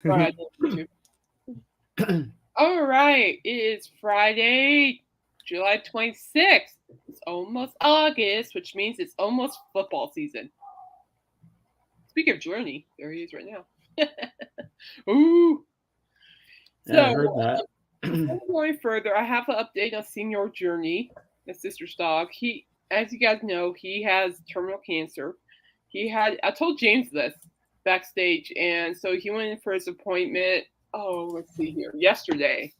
Friday. All right, it is Friday, July 26th. It's almost August, which means it's almost football season. Speaking of Journey, there he is right now. Ooh. Yeah, I So, heard that. before going further, I have an update on Senior Journey, my sister's dog. As you guys know, he has terminal cancer. I told James this backstage, and so he went in for his appointment. Oh, let's see here, yesterday.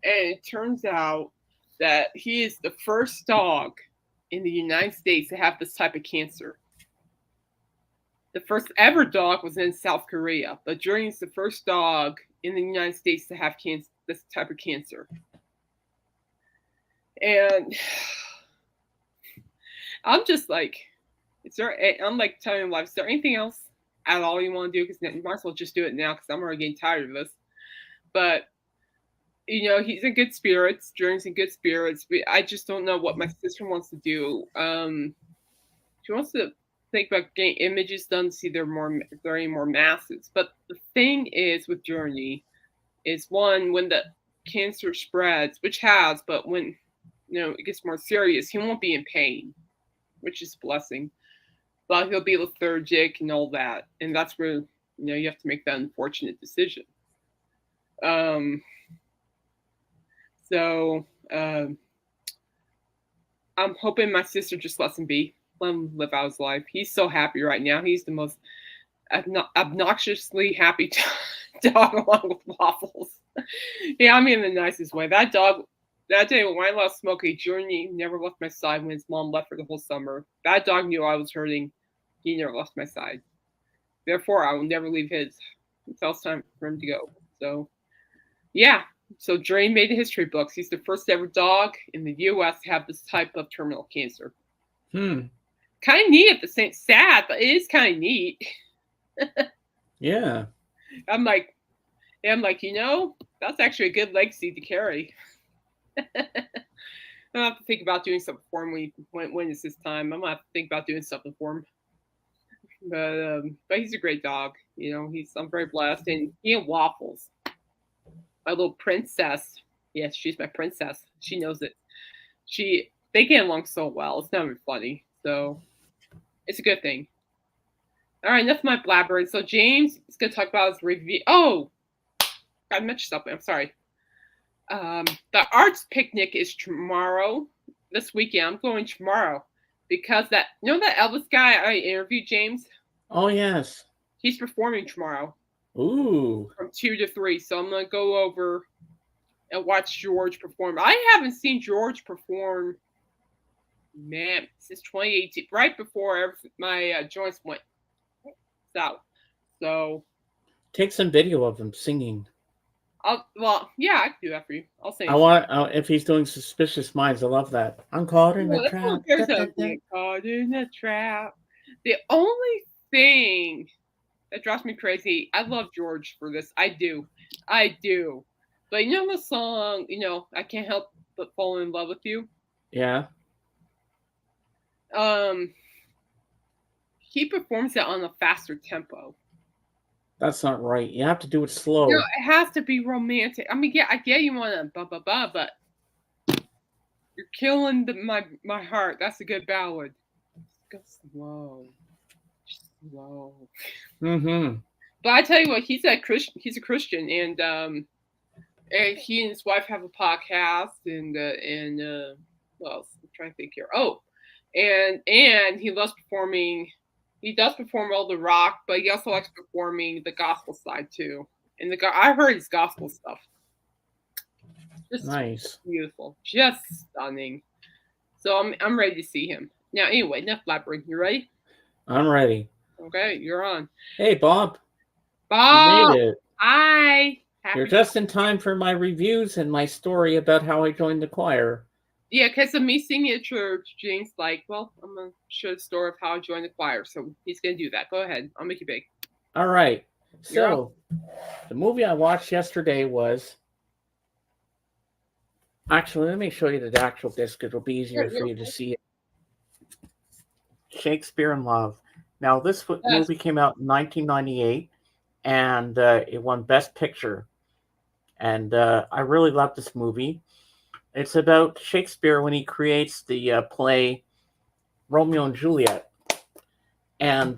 And it turns out that he is the first dog in the United States to have this type of cancer. The first ever dog was in South Korea, but Journey's the first dog in the United States to have this type of cancer. And I'm just like, I'm like telling him, like, is there anything else at all you want to do? Because you might as well just do it now because I'm already getting tired of this. But he's in good spirits. Journey's in good spirits. I just don't know what my sister wants to do. She wants to think about getting images done to see if there are any more masses. But the thing is with Journey is, one, when the cancer spreads, which has, but when it gets more serious, he won't be in pain, which is a blessing. But he'll be lethargic and all that, and that's where you have to make that unfortunate decision. So I'm hoping my sister just lets him be, let him live out his life. He's so happy right now. He's the most obnoxiously happy dog, along with Waffles. Yeah, I mean in the nicest way. That dog, that day when I lost Smokey, Journey never left my side when his mom left for the whole summer. That dog knew I was hurting. He never left my side. Therefore, I will never leave his until it's time for him to go. So, yeah. So Drain made the history books. He's the first ever dog in the U.S. to have this type of terminal cancer. Kind of neat at the same, sad, but it is kind of neat. Yeah. I'm like, that's actually a good legacy to carry. I'll have to think about doing something for him when it's his time. I'm gonna have to think about doing something for him. But he's a great dog. I'm very blessed, and he and Waffles, my little princess. Yes, she's my princess. She knows it. They get along so well. It's not even funny. So it's a good thing. All right, enough of my blabbering. So James is gonna talk about his review. Oh, I mentioned something. I'm sorry. The arts picnic is tomorrow. This weekend, I'm going tomorrow because that Elvis guy I interviewed, James. Oh yes. He's performing tomorrow. Ooh. From 2 to 3. So I'm gonna go over and watch George perform. I haven't seen George perform, man, since 2018, right before my joints went south. So take some video of him singing. I can do that for you. I'll say. I want if he's doing Suspicious Minds. I love that. I'm caught in a trap. Caught in a trap. The only thing that drives me crazy, I love George for this. I do. But the song, I can't help but fall in love with you. Yeah. He performs it on a faster tempo. That's not right. You have to do it slow. It has to be romantic. I mean, yeah, I get you want to blah blah blah, but you're killing my heart. That's a good ballad. Just go slow. Mm-hmm. But I tell you what, he's a Christian, and he and his wife have a podcast, and what else? I'm trying to think here. Oh, and he loves performing. He does perform all the rock, but he also likes performing the gospel side too. And I heard his gospel stuff. Just nice, beautiful, just stunning. So I'm ready to see him. Now, anyway, enough blabbering. You ready? I'm ready. Okay, you're on. Hey, Bob. Bob, you made it. Hi. You're just in time for my reviews and my story about how I joined the choir. Yeah, because of me singing at church, James like, well, I'm going to share the story of how I joined the choir. So he's going to do that. Go ahead. I'll make it big. All right. So the movie I watched yesterday was... Actually, let me show you the actual disc. It'll be easier for you to see it. Shakespeare in Love. Now, this movie came out in 1998. and it won Best Picture. And I really love this movie. It's about Shakespeare when he creates the play Romeo and Juliet, and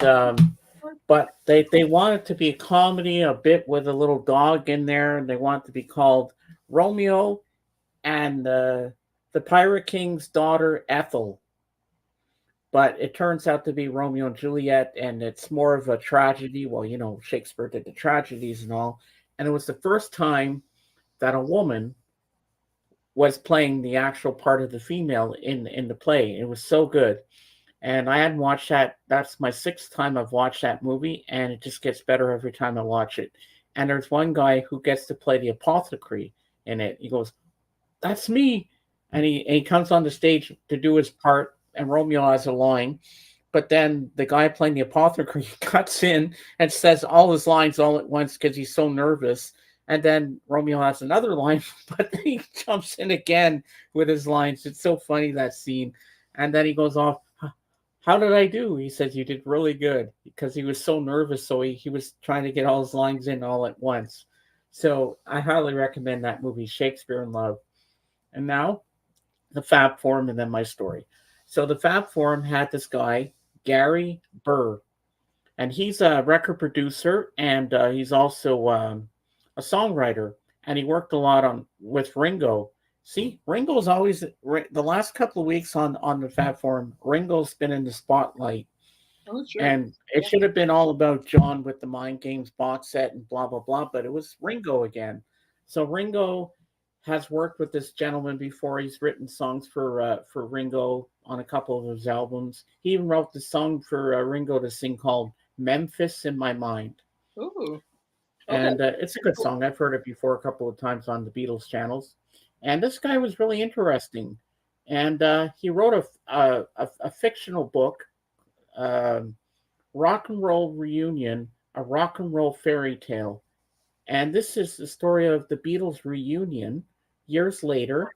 but they want it to be a comedy, a bit with a little dog in there, and they want it to be called Romeo and the Pirate King's daughter Ethel. But it turns out to be Romeo and Juliet, and it's more of a tragedy. Well, Shakespeare did the tragedies and all, and it was the first time that a woman was playing the actual part of the female in the play. It was so good. And I hadn't watched that. That's my sixth time I've watched that movie, and it just gets better every time I watch it. And there's one guy who gets to play the apothecary in it. He goes, "That's me," and he comes on the stage to do his part, and Romeo has a line. But then the guy playing the apothecary cuts in and says all his lines all at once because he's so nervous. And then Romeo has another line, but then he jumps in again with his lines. It's so funny, that scene. And then he goes off, "How did I do?" He says, "You did really good," because he was so nervous. So he was trying to get all his lines in all at once. So I highly recommend that movie, Shakespeare in Love. And now the Fab Forum and then my story. So the Fab Forum had this guy, Gary Burr, and he's a record producer, and he's also a songwriter, and he worked a lot with Ringo. See, Ringo's always the last couple of weeks on the Fab Forum. Ringo's been in the spotlight, Oh, sure. and it should have been all about John with the Mind Games box set and blah blah blah, but it was Ringo again. So Ringo has worked with this gentleman before. He's written songs for Ringo on a couple of his albums. He even wrote the song for Ringo to sing called "Memphis in My Mind." Ooh. Okay. And it's a good song. I've heard it before a couple of times on the Beatles channels. And this guy was really interesting. And he wrote a fictional book, Rock and Roll Reunion, a rock and roll fairy tale. And this is the story of the Beatles reunion years later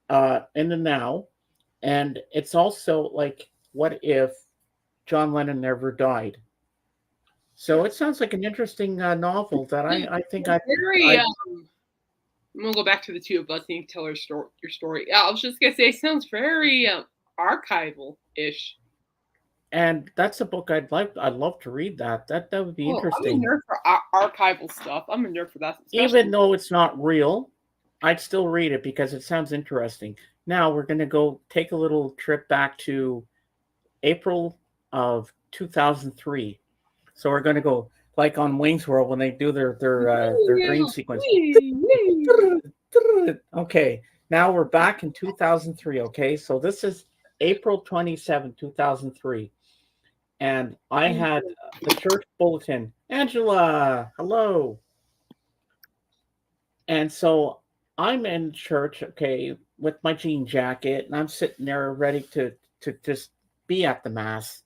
in the now. And it's also like, what if John Lennon never died? So it sounds like an interesting novel that I think very. I'm gonna go back to the two of us and you tell your story. Yeah, I was just gonna say, it sounds very archival-ish. And that's a book I'd love to read that. That would be interesting. I'm a nerd for archival stuff. I'm a nerd for that. Even though it's not real, I'd still read it because it sounds interesting. Now we're going to go take a little trip back to April of 2003. So we're going to go like on Wayne's World when they do their dream sequence. Okay, now we're back in 2003. Okay, so this is April 27, 2003. And I had the church bulletin. Angela, hello. And so I'm in church, okay, with my jean jacket, and I'm sitting there ready to just be at the mass,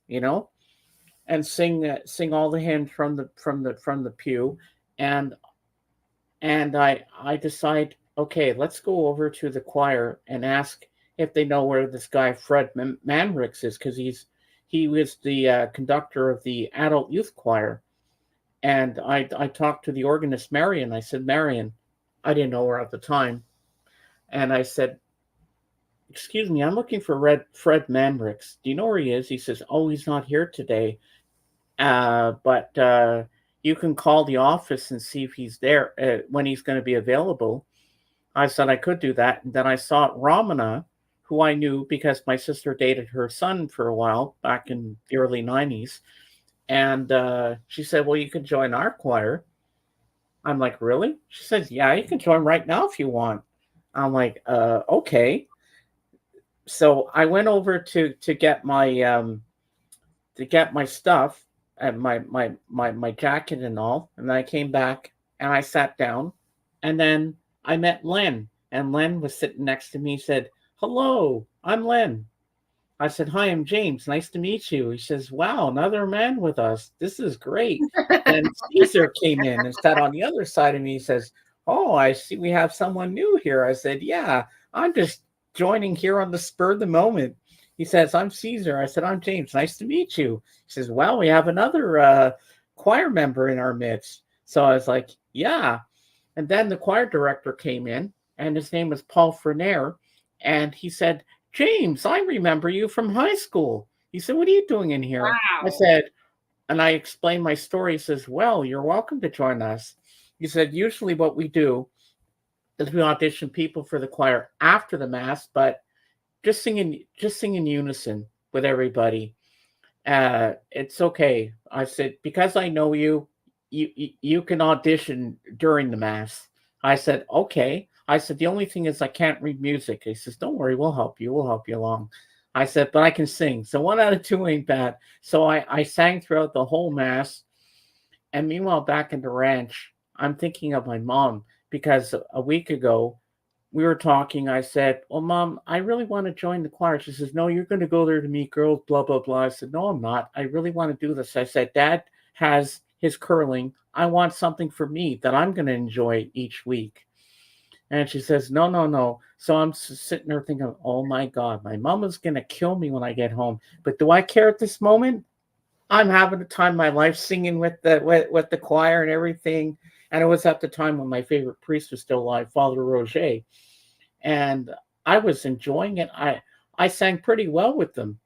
and sing all the hymns from the pew, and I decide, okay, let's go over to the choir and ask if they know where this guy Fred Manrix is, because he was the conductor of the adult youth choir. And I talked to the organist, Marion. I said, Marion, I didn't know her at the time. And I said, excuse me, I'm looking for Fred Manrix. Do you know where he is? He says, oh, he's not here today. But you can call the office and see if he's there when he's going to be available. I said I could do that. And then I saw Ramana, who I knew because my sister dated her son for a while back in the early 90s. And she said, well, you can join our choir. I'm like, really? She says, yeah, you can join right now if you want. I'm like, okay. So I went over to get my stuff and my jacket and all. And then I came back and I sat down. And then I met Len. And Len was sitting next to me. He said, hello, I'm Len. I said, hi, I'm James. Nice to meet you. He says, wow, another man with us. This is great. And Caesar came in and sat on the other side of me. He says, oh, I see we have someone new here. I said, yeah, I'm just joining here on the spur of the moment. He says, I'm Caesar. I said, I'm James. Nice to meet you. He says, well, we have another choir member in our midst. So I was like, yeah. And then the choir director came in, and his name was Paul Frenair. And he said, James, I remember you from high school. He said, what are you doing in here? I Wow. said, and I explained my story. He says, well, you're welcome to join us. He said, usually what we do is we audition people for the choir after the mass, but just sing in unison with everybody. It's okay. I said, because I know you, you can audition during the mass. I said, okay. I said, the only thing is I can't read music. He says, don't worry, we'll help you. We'll help you along. I said, but I can sing. So 1 out of 2 ain't bad. So I sang throughout the whole mass. And meanwhile, back in the ranch, I'm thinking of my mom because a week ago we were talking. I said, well, Mom, I really want to join the choir. She says, no, you're going to go there to meet girls, blah, blah, blah. I said, no, I'm not. I really want to do this. I said, Dad has his curling. I want something for me that I'm going to enjoy each week. And she says, no, no, no. So I'm sitting there thinking, oh my God, my mom is going to kill me when I get home. But do I care at this moment? I'm having the time of my life singing with the choir and everything. And it was at the time when my favorite priest was still alive, Father Roger, and I was enjoying it. I sang pretty well with them,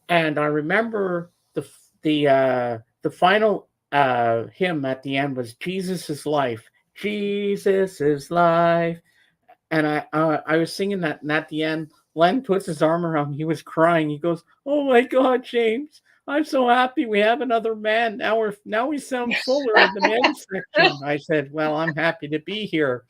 and I remember the final hymn at the end was "Jesus is Life." Jesus is life, and I was singing that, and at the end, Len puts his arm around me. He was crying. He goes, "Oh my God, James! I'm so happy we have another man. Now we sound fuller in the men's section." I said, "Well, I'm happy to be here."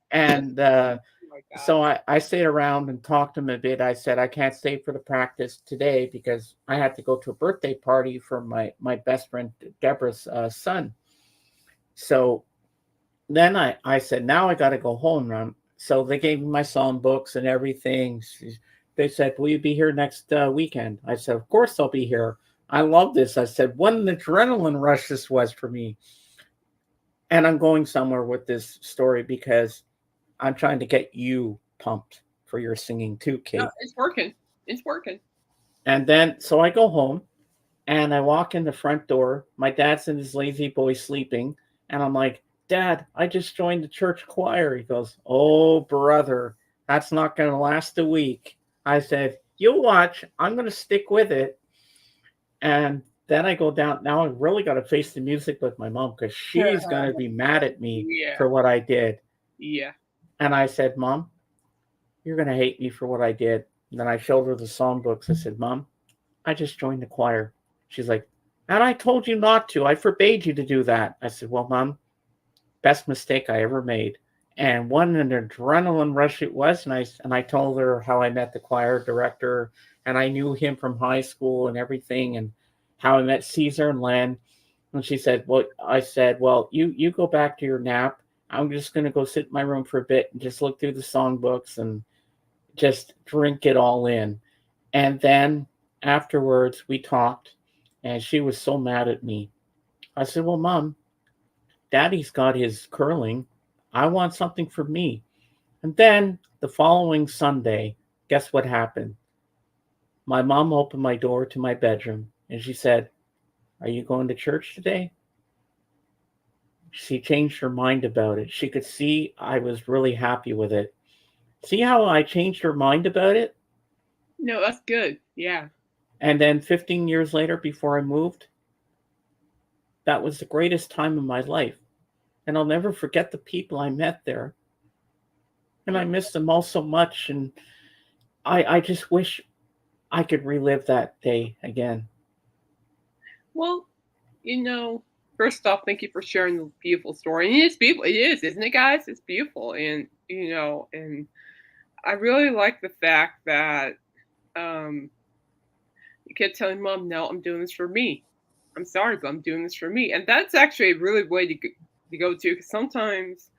And Oh my God. so I stayed around and talked to him a bit. I said, I can't stay for the practice today because I had to go to a birthday party for my best friend Deborah's son. So then I said, now I got to go home. So they gave me my song books and everything. They said, will you be here next weekend? I said, of course I'll be here. I love this. I said, what an adrenaline rush this was for me. And I'm going somewhere with this story because I'm trying to get you pumped for your singing too, No, Kate. it's working. It's working. And then, so I go home and I walk in the front door. My dad's in his lazy boy sleeping. And I'm like, Dad, I just joined the church choir. He goes, oh, brother, that's not going to last a week. I said, you'll watch. I'm going to stick with it. And then I go down. Now I really got to face the music with my mom because she's going to be mad at me Yeah. for what I did. Yeah. And I said, Mom, you're going to hate me for what I did. And then I showed her the songbooks. I said, Mom, I just joined the choir. She's like, and I told you not to. I forbade you to do that. I said, well, Mom, best mistake I ever made. And what an adrenaline rush it was. And I told her how I met the choir director and I knew him from high school and everything and how I met Caesar and Len. And she said, well, I said, well, you go back to your nap. I'm just going to go sit in my room for a bit and just look through the songbooks and just drink it all in. And then afterwards, we talked, and she was so mad at me. I said, well, Mom, Daddy's got his curling. I want something for me. And then the following Sunday, guess what happened? My mom opened my door to my bedroom, and she said, are you going to church today? She changed her mind about it. She could see I was really happy with it. See how I changed her mind about it? No, that's good. Yeah. And then 15 years later, before I moved, that was the greatest time of my life. And I'll never forget the people I met there. And I miss them all so much. And I just wish I could relive that day again. Well, first off, thank you for sharing the beautiful story. And it's beautiful. It is, isn't it, guys? It's beautiful. And I really like the fact that um, you kept telling Mom, no, I'm doing this for me. I'm sorry, but I'm doing this for me. And that's actually a really way to go to, because sometimes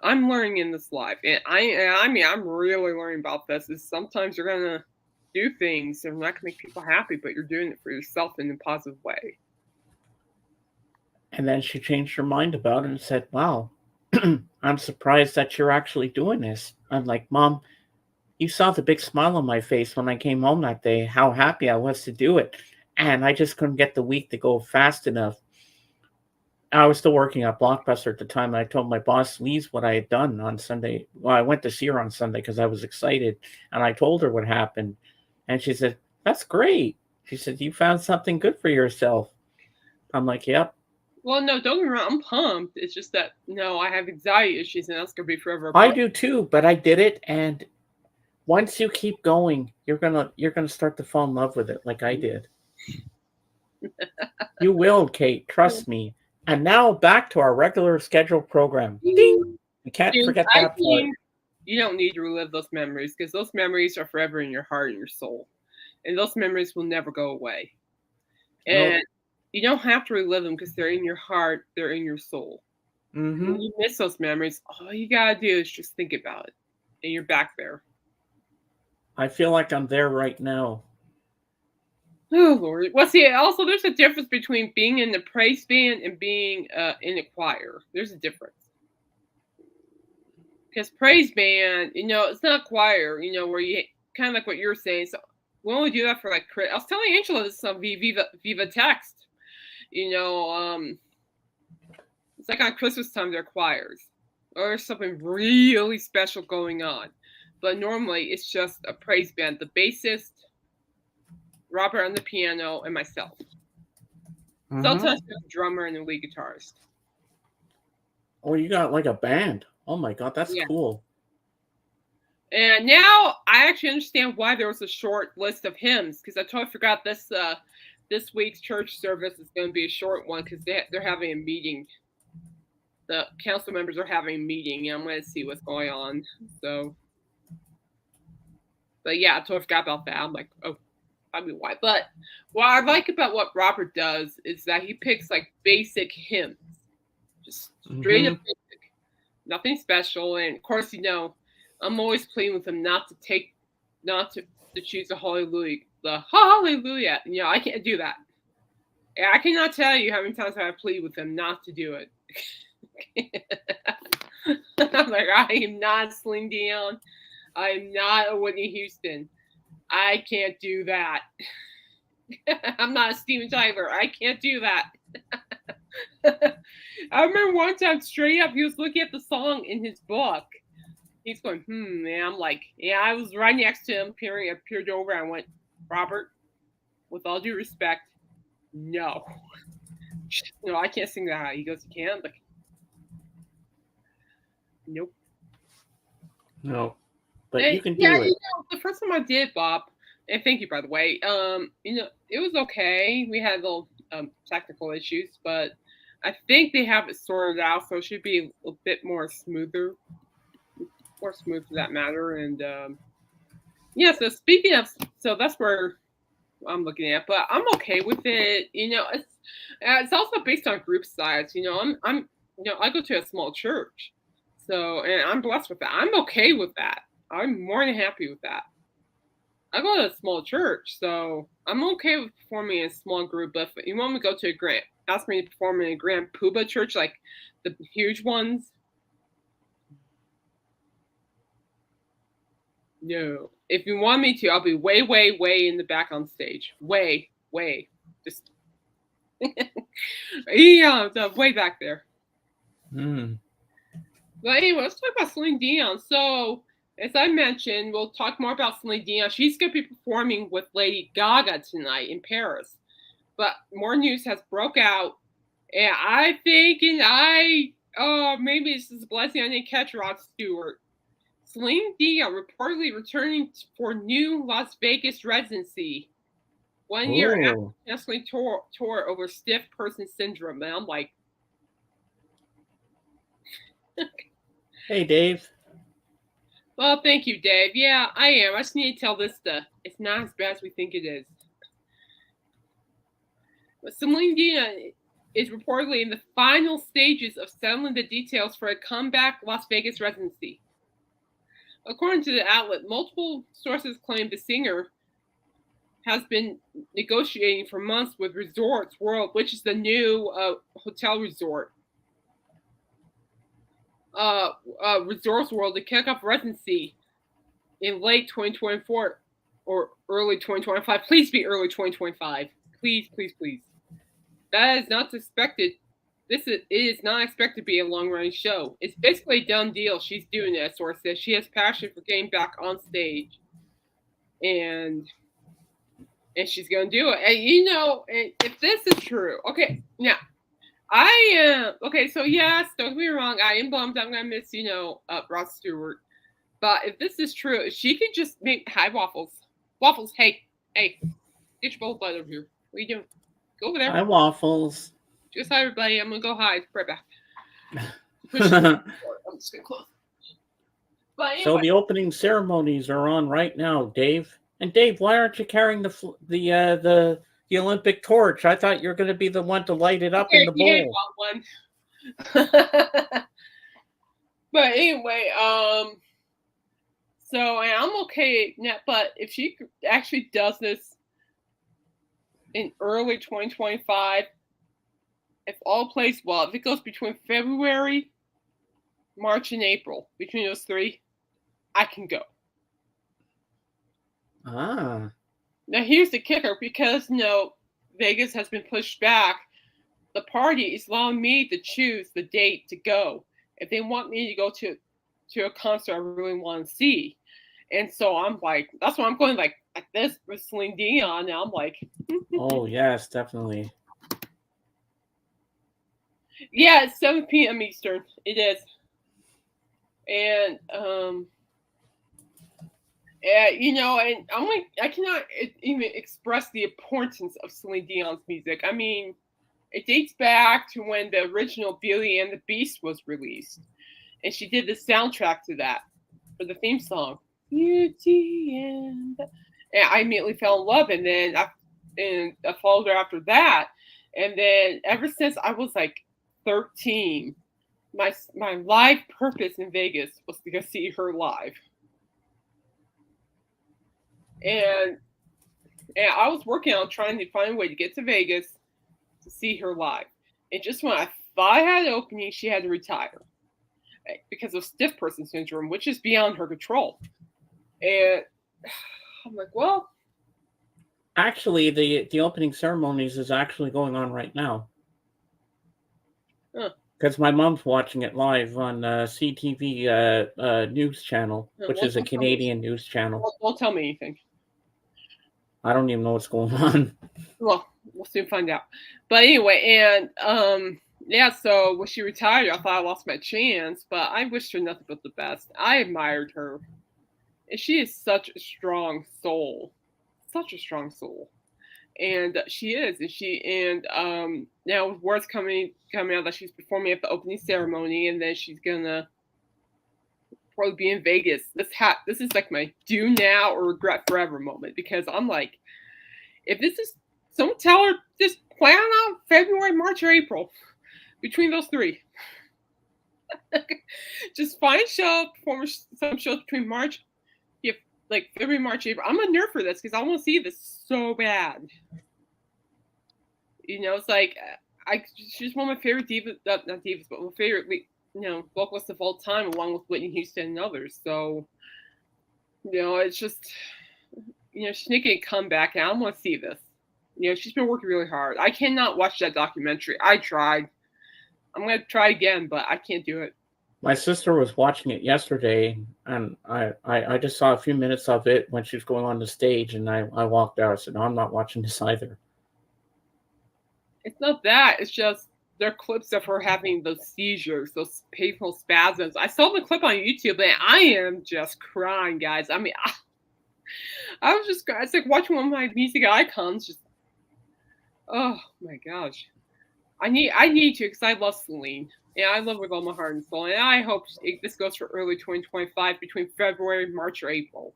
I'm learning in this life, and I mean, I'm really learning about this. Is sometimes you're gonna do things that are not gonna make people happy, but you're doing it for yourself in a positive way. And then she changed her mind about it and said, wow, I'm surprised that you're actually doing this. I'm like, Mom, you saw the big smile on my face when I came home that day, how happy I was to do it. And I just couldn't get the week to go fast enough. I was still working at Blockbuster at the time. And I told my boss Lise what I had done on Sunday. Well, I went to see her on Sunday because I was excited, and I told her what happened, and she said, "That's great." She said, "You found something good for yourself." I'm like, "Yep." Well, no, don't get me wrong. I'm pumped. It's just that no, I have anxiety issues, and that's gonna be forever a I problem. do too, but I did it, and once you keep going, you're gonna start to fall in love with it, like I did. You will, Kate. Trust me. And now back to our regular scheduled program. Ding! You can't Dude, forget I that part. think you don't need to relive those memories because those memories are forever in your heart and your soul, and those memories will never go away. Nope. And you don't have to relive them because they're in your heart, they're in your soul. And Mm-hmm. when you miss those memories, all you gotta do is just think about it, and you're back there. I feel like I'm there right now. Oh Lord. Well, see, also there's a difference between being in the praise band and being in a choir. There's a difference because praise band, it's not choir. Where you kind of like what you're saying. So we only do that for like. I was telling Angela this on Viva Text. You know, it's like on Christmas time they're choirs, or there's something really special going on. But normally it's just a praise band. The bassist, Robert on the piano, and myself. Mm-hmm. Sometimes there's a drummer and a lead guitarist. Oh, you got like a band. Oh my god, that's Yeah. cool. And now I actually understand why there was a short list of hymns because I totally forgot this week's church service is going to be a short one because they're having a meeting. The council members are having a meeting, and I'm going to see what's going on. So, but yeah, I totally forgot about that. I'm like, oh, probably why. But what I like about what Robert does is that he picks like basic hymns, just straight Mm-hmm. up basic, nothing special. And of course, I'm always pleading with him not to choose the hallelujah. I can't do that. I cannot tell you how many times I plead with him not to do it. I'm like, I am not Celine Dion. I am not a Whitney Houston. I can't do that. I'm not a Steven Tyler. I can't do that. I remember one time straight up, he was looking at the song in his book. He's going, and I'm like, yeah, I was right next to him, peered over, and I went, Robert, with all due respect, no. No, I can't sing that. He goes, you can't? Like, nope. No, but And you can yeah, do it. the first time I did, Bob, and thank you, by the way, it was okay. We had little technical issues, but I think they have it sorted out, so it should be a bit more smooth for that matter. And yeah, so speaking of, so that's where I'm looking at, but I'm okay with it. It's also based on group size. I'm I go to a small church, so and I'm blessed with that. I'm okay with that. I'm more than happy with that. I go to a small church, so I'm okay with performing in a small group. But if you want me to go to ask me to perform in a Grand Puba church, like the huge ones, no. If you want me to, I'll be way, way, way in the back on stage. Way, way. Just yeah, way back there. Mm. But anyway, let's talk about Celine Dion. So, as I mentioned, we'll talk more about Celine Dion. She's going to be performing with Lady Gaga tonight in Paris. But more news has broke out, and I think, maybe this is a blessing I didn't catch Rod Stewart. Celine Dion reportedly returning for new Las Vegas residency 1 year after Oh. canceling tour over stiff person syndrome. And I'm like, Hey, Dave. well, thank you, Dave. Yeah, I am. I just need to tell this stuff. It's not as bad as we think it is. But Celine Dion is reportedly in the final stages of settling the details for a comeback Las Vegas residency. According to the outlet, multiple sources claim the singer has been negotiating for months with Resorts World, which is the new hotel resort. Resorts World to kick off residency in late 2024 or early 2025. Please be early 2025. Please, please, please. That is not expected it is not expected to be a long running show. It's basically a done deal. She's doing it, source says. She has passion for getting back on stage, and she's gonna do it. And if this is true, okay, now I am okay. So yes, don't get me wrong. I am bummed. I'm gonna miss Rod Stewart. But if this is true, she could just make waffles. Waffles, hey, get your bowl butt over here. What are you doing? Go over there. Hi, Waffles. Just hi, everybody. I'm gonna go hide. Right back. I'm just gonna close. But anyway. So the opening ceremonies are on right now, Dave. And Dave, why aren't you carrying the Olympic torch? I thought you were going to be the one to light it up in the bowl. Yeah, one. But anyway, so I'm okay now. But if she actually does this in early 2025, if all plays well, if it goes between February, March, and April, between those three, I can go. Ah. Now here's the kicker, because Vegas has been pushed back. The party is allowing me to choose the date to go if they want me to go to a concert I really want to see. And so I'm like, that's why I'm going like at this with Celine Dion. Now I'm like, oh yes, definitely. Yeah, it's 7 p.m. Eastern. It is. And and I'm like, I cannot even express the importance of Celine Dion's music. I mean, it dates back to when the original Beauty and the Beast was released, and she did the soundtrack to that for the theme song. Beauty and I immediately fell in love, and then I followed her after that, and then ever since I was like 13, my life purpose in Vegas was to go see her live. And I was working on trying to find a way to get to Vegas to see her live. And just when I thought I had an opening, she had to retire because of stiff person syndrome, which is beyond her control. And I'm like, well. Actually, the opening ceremonies is actually going on right now. Because my mom's watching it live on CTV news channel, which is a Canadian news channel. Don't tell me anything. I don't even know what's going on. Well, we'll soon find out. But anyway, and so when she retired, I thought I lost my chance, but I wished her nothing but the best. I admired her. And she is such a strong soul. Such a strong soul. And she is. And now with words coming out that she's performing at the opening ceremony, and then she's gonna probably be in Vegas. This is like my do now or regret forever moment, because I'm like, if this is, someone tell her, just plan out February, March, or April, between those three. Just find a show, perform some shows between March, like February, March, April. I'm a nerd for this because I want to see this so bad. It's like she's one of my favorite divas, not divas, but my favorite vocalists of all time, along with Whitney Houston and others. So, it's just, she's making a comeback, and I want to see this. She's been working really hard. I cannot watch that documentary. I tried. I'm going to try again, but I can't do it. My sister was watching it yesterday, and I just saw a few minutes of it when she was going on the stage, and I walked out. I said, no, I'm not watching this either. It's not that. It's just there are clips of her having those seizures, those painful spasms. I saw the clip on YouTube, and I am just crying, guys. I mean, I was just, it's like watching one of my music icons just, oh my gosh. I need to, because I love Celine. Yeah, I love her with all my heart and soul. And I hope this goes for early 2025, between February, March, or April.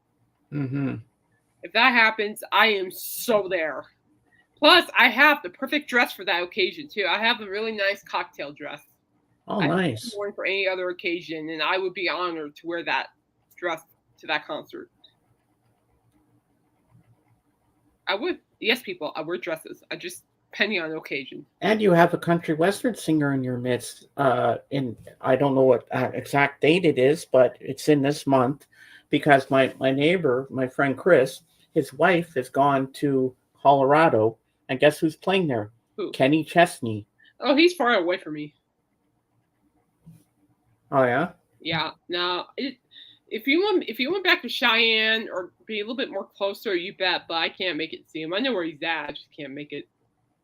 Mm-hmm. If that happens, I am so there. Plus, I have the perfect dress for that occasion, too. I have a really nice cocktail dress. Oh, nice. Worn for any other occasion, and I would be honored to wear that dress to that concert. I would. Yes, people, I wear dresses. I just, depending on the occasion. And you have a country western singer in your midst. I don't know what exact date it is, but it's in this month, because my neighbor, my friend Chris, his wife has gone to Colorado, and guess who's playing there? Who? Kenny Chesney. Oh, he's far away from me. Oh yeah. Yeah. Now, if you went back to Cheyenne or be a little bit more closer, you bet. But I can't make it see him. I know where he's at. I just can't make it.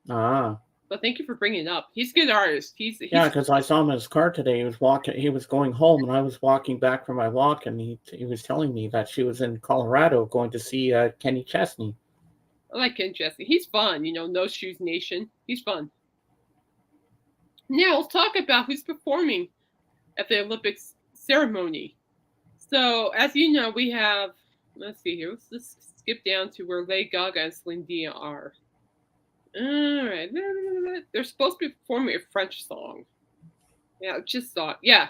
Ah. But thank you for bringing it up. He's a good artist. Yeah, He's because I saw him in his car today. He was walking. He was going home, and I was walking back from my walk, and he was telling me that she was in Colorado going to see Kenny Chesney. I like Ken Jesse. He's fun. No Shoes Nation. He's fun. Now let's talk about who's performing at the Olympics ceremony. So as you know, we have. Let's see here. Let's just skip down to where Lady Gaga and Celine Dion are. All right, they're supposed to be performing a French song. Yeah, I just saw it. Yeah.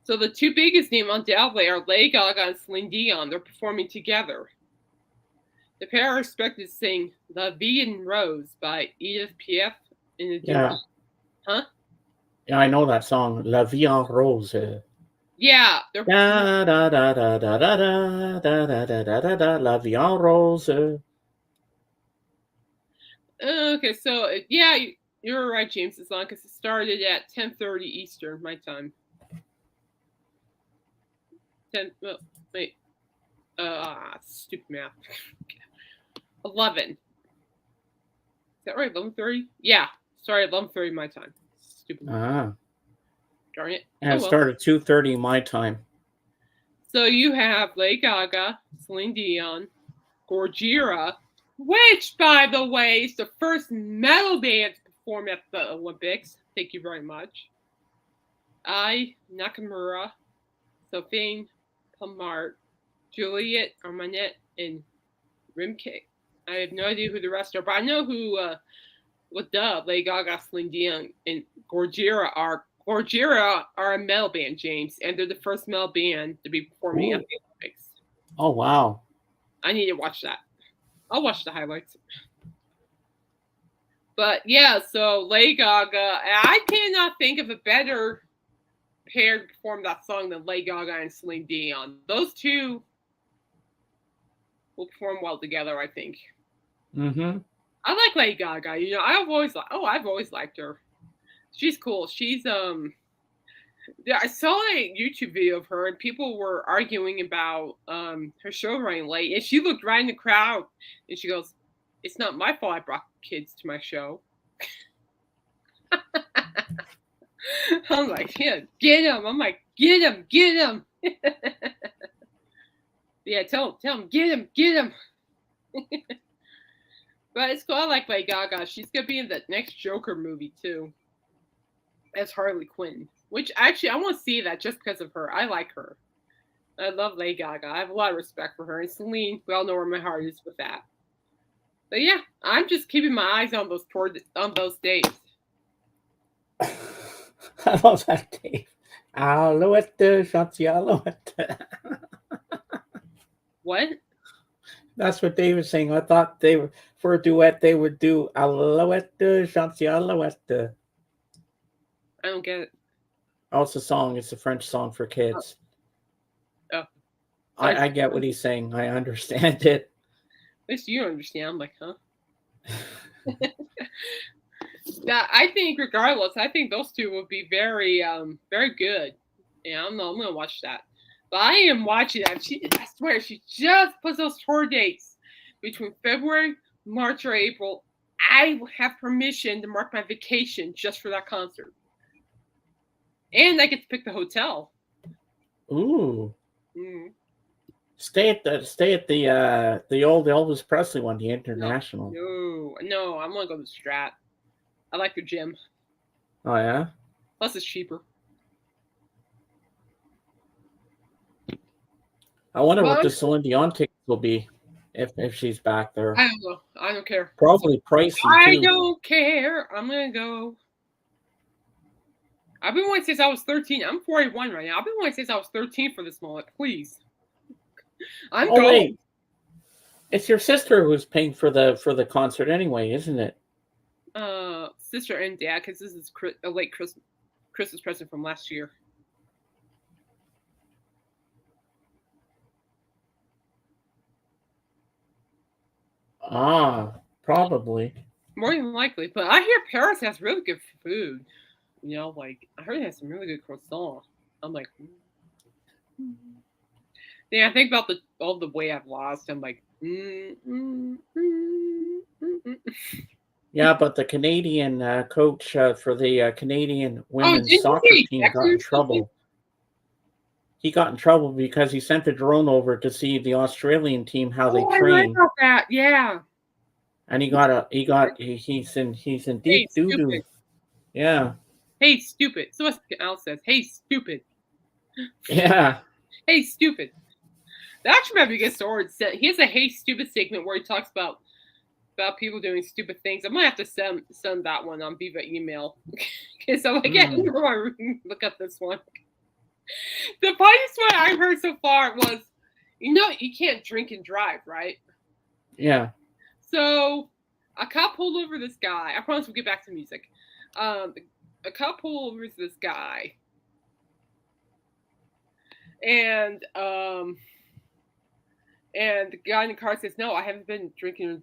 So the two biggest names undoubtedly are Lady Gaga and Celine Dion. They're performing together. The pair are expected to sing La Vie en Rose by Edith Piaf in a duet. Yeah. Huh? Yeah, I know that song, La Vie en Rose. Yeah. Da da da da da da da da da da da da da La Vie en Rose. Okay, so yeah, you're right, James. As long as it started at 10:30 Eastern, my time. 10. Well, wait. Stupid math. 11. Is that right? 11:30? Yeah. Sorry, 11:30 my time. Stupid math. Ah. Darn it. And it started 2:30 my time. So you have Lady Gaga, Celine Dion, Gojira, which, by the way, is the first metal band to perform at the Olympics. Thank you very much. Nakamura, Sophie Palmart, Juliet Armanet, and Rimke. I have no idea who the rest are, but I know who, Lady Gaga, Celine Dion, and Gojira are. Gojira are a metal band, James, and they're the first metal band to be performing at the Olympics. Oh, wow. I need to watch that. I'll watch the highlights. But yeah, so Lady Gaga, I cannot think of a better pair to perform that song than Lady Gaga and Celine Dion. Those two will perform well together, I think. Mm-hmm. I like Lady Gaga. I've always liked her. She's cool. She's I saw a YouTube video of her and people were arguing about her show running late, and she looked right in the crowd and she goes, "It's not my fault I brought kids to my show." I'm like, yeah, get him. I'm like, get him. Yeah, tell him, get him. But it's cool. I like Lady Gaga. She's gonna be in the next Joker movie too, as Harley Quinn. Which actually, I want to see that just because of her. I like her. I love Lady Gaga. I have a lot of respect for her. And Celine, we all know where my heart is with that. But yeah, I'm just keeping my eyes on those dates. I love that, Dave. Alouette, Chanty Alouette. What? That's what Dave was saying. I thought they were, for a duet, they would do Alouette, Chanty Alouette. I don't get it. Oh, it's a song. It's a French song for kids. Oh. I get what he's saying. I understand it. At least you understand. I'm like, huh? Yeah, I think regardless, I think those two will be very, very good. Yeah, I'm gonna watch that. But I am watching that. I swear, she just puts those tour dates between February, March, or April. I have permission to mark my vacation just for that concert, and I get to pick the hotel. Ooh. Mm. Stay at the old Elvis Presley one, the International. No, I'm gonna go to the Strat. I like the gym. Oh yeah. Plus, it's cheaper. I wonder what the Celine Dion tickets will be if she's back there. I don't know. I don't care. Probably pricey too. I don't care. I'm gonna go. I've been wanting since I was 13. I'm 41 right now. I've been wanting since I was 13 for this moment. Please. I'm going. Wait. It's your sister who's paying for the concert anyway, isn't it? Sister and dad, because this is a late Christmas present from last year. Ah, probably. More than likely. But I hear Paris has really good food. You know, like I heard it has some really good croissant. I'm like, yeah. I think about the all the weight I've lost. I'm like, Yeah, but the Canadian coach for the Canadian Oh, women's didn't you soccer say team Dexter got or in something? trouble. He got in trouble because he sent a drone over to see the Australian team how they Oh, I read train, about that. Yeah. and he's in Hey, deep doo stupid. doo. Yeah, Hey, stupid. So what Al says, hey, stupid. yeah. Hey, stupid. That actually might be a good story. He has a hey, stupid segment where he talks about people doing stupid things. I might have to send that one on Viva email. Okay, so like, yeah, I Mm, want to look up this one. The funniest one I've heard so far was, you know, you can't drink and drive, right? yeah. So a cop pulled over this guy. I promise we'll get back to music. Um, a cop pulled over this guy, and and the guy in the car says, "No, I haven't been drinking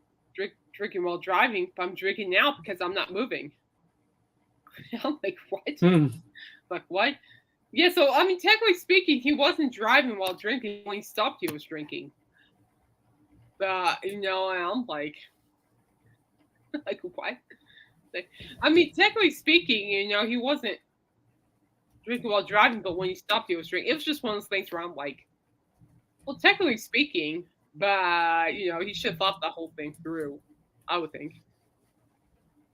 while driving. But I'm drinking now because I'm not moving." I'm like, "What?" Hmm. Like, what? Yeah, so I mean, technically speaking, he wasn't driving while drinking. When he stopped, he was drinking. But you know, and I'm like, like what? Like, I mean, technically speaking, you know, he wasn't drinking while driving, but when he stopped, he was drinking. It was just one of those things where I'm like, well, technically speaking, but you know, he should have thought the whole thing through. I would think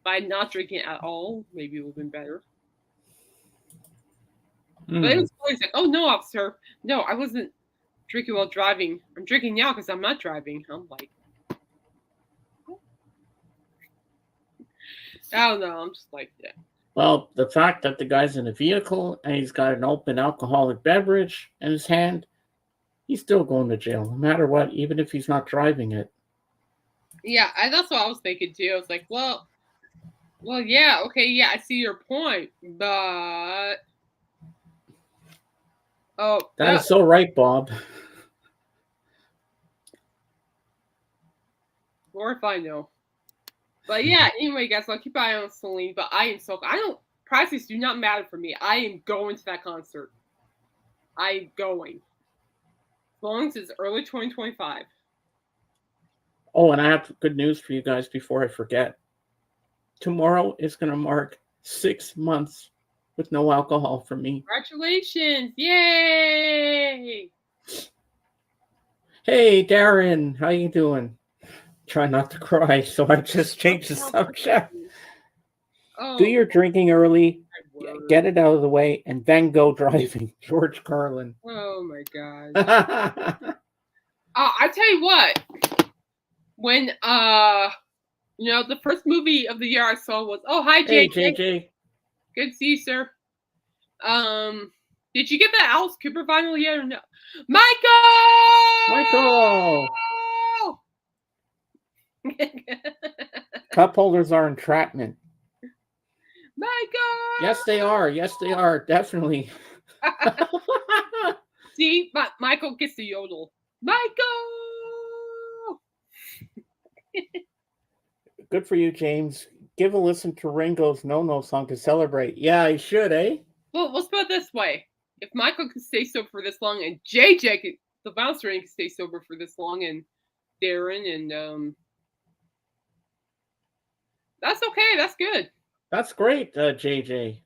by not drinking at all, maybe it would have been better. But it Hmm. was always like, oh no, officer, no, I wasn't drinking while driving. I'm drinking now because I'm not driving. I'm like, I don't know. I'm just like, yeah. Well, the fact that the guy's in a vehicle and he's got an open alcoholic beverage in his hand, he's still going to jail, no matter what, even if he's not driving it. Yeah, that's what I was thinking too. I was like, well, yeah, okay, yeah, I see your point, but oh, That is so right, Bob. or if I know. But yeah, anyway, guys, I'll keep an eye on Celine. But I am so I don't prices do not matter for me. I am going to that concert. I'm going. As long as it's early 2025. Oh, and I have good news for you guys before I forget. Tomorrow is going to mark 6 months with no alcohol for me. Congratulations! Yay! Hey, Darren, how you doing? Try not to cry, so I just changed the subject. Do Oh, your drinking early, my word. get it out of the way, and then go driving. George Carlin. Oh my gosh. I tell you what, when you know, the first movie of the year I saw was hi Hey, JJ. JJ. Good to see you, sir. Did you get that Alice Cooper vinyl yet or no? Michael! Michael! Cup holders are entrapment. Michael! Yes, they are. Yes, they are. Definitely. See, Michael gets the yodel. Michael! Good for you, James. Give a listen to Ringo's No No song to celebrate. Yeah, I should, eh? Well, let's put it this way. If Michael can stay sober for this long and JJ, the bouncer, can stay sober for this long, and Darren, and that's okay. That's good. That's great, JJ.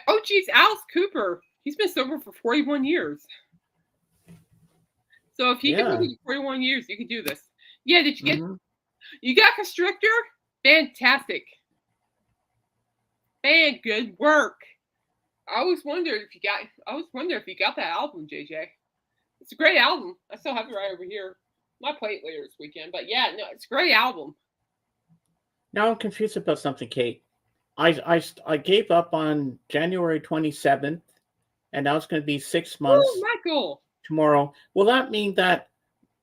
Oh, geez, Alice Cooper. He's been sober for 41 years. So if he can do Yeah. it for 41 years, you can do this. Yeah, did you get Mm-hmm. you got Constrictor? Fantastic. Man, good work. I always wondered if you got that album, JJ. It's a great album. I still have it right over here. My plate later this weekend. But yeah, no, it's a great album. Now I'm confused about something, Kate. I gave up on January 27th, and now it's going to be 6 months Michael. tomorrow. Will that mean that?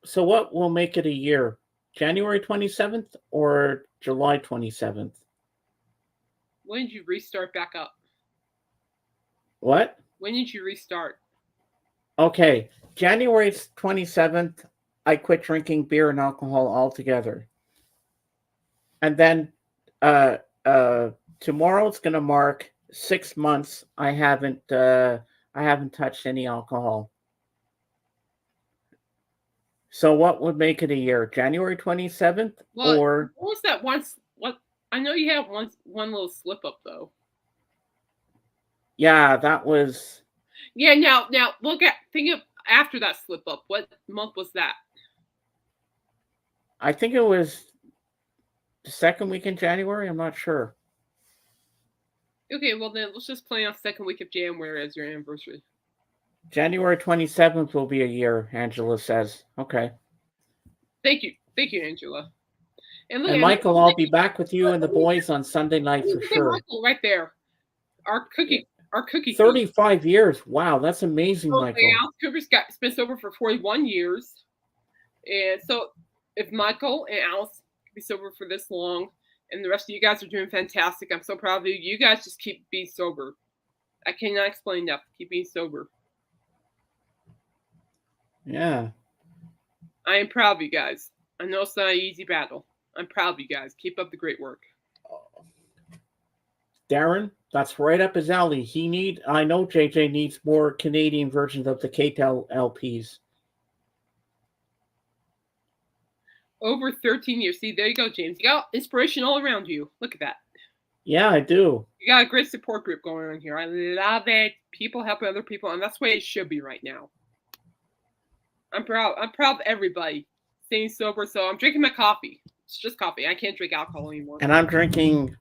So what will make it a year? January 27th or July 27th? When did you restart back up? What? When did you restart? Okay, January 27th, I quit drinking beer and alcohol altogether. And then uh, tomorrow's gonna mark 6 months. I haven't touched any alcohol. So what would make it a year? January 27th What? or What was that once? What? I know you had one little slip up though. yeah, that was. Yeah. Now think of after that slip up. What month was that? I think it was the second week in January. I'm not sure. Okay, well then let's just plan on second week of January as your anniversary. January 27th will be a year, Angela says. Okay. Thank you, Angela. And look, And and Michael, I'll be back with you and the boys on Sunday night for look at sure. Michael right there. Our cookie thief. 35 years. Wow, that's amazing, So Michael. Alice Cooper's been sober for 41 years, and so if Michael and Alice can be sober for this long, and the rest of you guys are doing fantastic, I'm so proud of you. You guys just keep being sober. I cannot explain enough. Keep being sober. Yeah. I am proud of you guys. I know it's not an easy battle. I'm proud of you guys. Keep up the great work. Darren, that's right up his alley. I know JJ needs more Canadian versions of the KTEL LPs. Over 13 years. See, there you go, James. You got inspiration all around you. Look at that. Yeah, I do. You got a great support group going on here. I love it. People helping other people, and that's the way it should be right now. I'm proud. I'm proud of everybody staying sober. So I'm drinking my coffee. It's just coffee. I can't drink alcohol anymore. And I'm drinking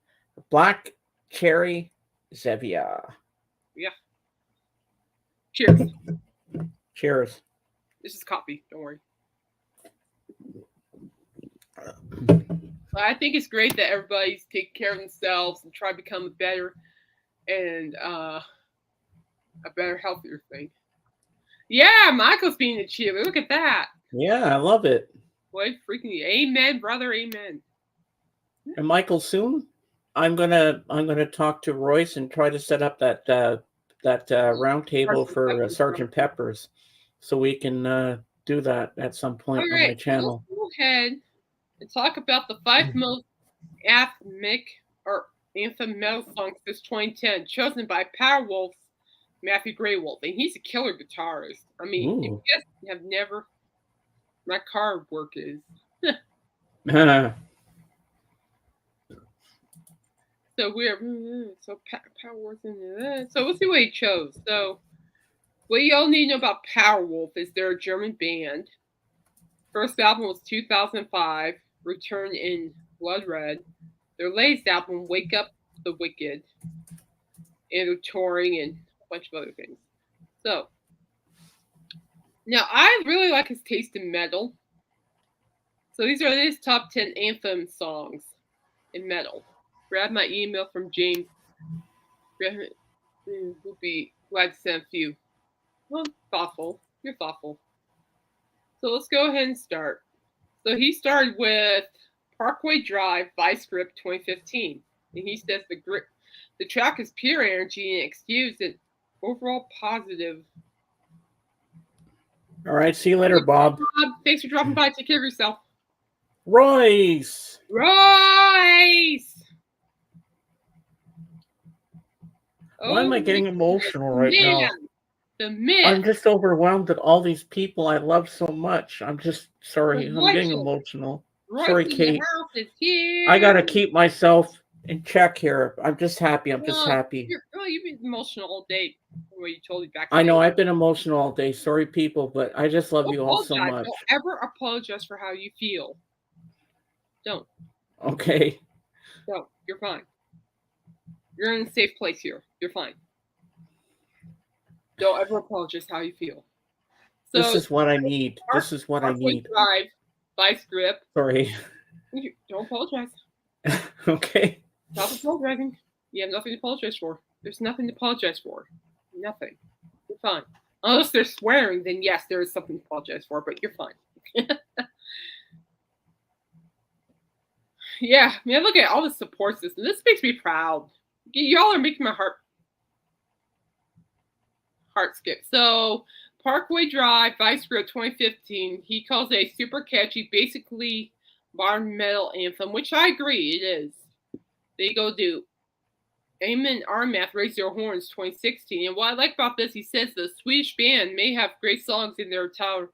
black cherry Zevia. Yeah. Cheers. Cheers. This is coffee. Don't worry. I think it's great that everybody's taking care of themselves and try to become better and a better, healthier thing. Yeah, Michael's being a cheerleader. Look at that. Yeah, I love it. Boy, freaking amen, brother, amen. And Michael, soon I'm gonna talk to Royce and try to set up that round table for Sergeant Pepper's, so we can do that at some point on my channel. Let's go ahead and talk about the 5 most Anthemic or anthem metal songs this 2010, chosen by Powerwolf's Matthew Graywolf, and he's a killer guitarist. I mean, if you guys have never, my car work is. So Powerwolf in that. So we'll see what he chose. So what y'all need to know about Powerwolf is they're a German band. First album was 2005, Return in Blood Red. Their latest album, Wake Up the Wicked. And they're touring and a bunch of other things. So now I really like his taste in metal. So these are his top 10 anthem songs in metal. Grab my email from James. We'll be glad to send a few. Well, thoughtful. You're thoughtful. So let's go ahead and start. So he started with Parkway Drive, Vice Grip 2015. And he says the track is pure energy and excuse an overall positive. All right, see you later, Bob. Thanks for dropping by. Take care of yourself. Royce! Why am I getting emotional right now? The myth. I'm just overwhelmed at all these people I love so much. I'm just sorry. I'm getting emotional. Sorry, Kate. I gotta keep myself in check here. I'm just happy. I'm just happy. You've been emotional all day. What you told me back. I know I've been emotional all day. Sorry, people, but I just love you all so much. Don't ever apologize for how you feel. Don't. Okay. No, you're fine. You're in a safe place here. You're fine. Don't ever apologize how you feel. So, this is what I need. This is what I need. Drive, Vice Grip. Sorry. Don't apologize. Okay. Stop apologizing. You have nothing to apologize for. There's nothing to apologize for. Nothing. You're fine. Unless they're swearing, then yes, there is something to apologize for, but you're fine. Yeah, man, look at all the support system. This makes me proud. Y'all are making my heart skip. So, Parkway Drive, Vice Grip 2015, he calls it a super catchy, basically modern metal anthem, which I agree, it is. They go to Eamon Armath, Raise Your Horns 2016. And what I like about this, he says the Swedish band may have great songs in their entire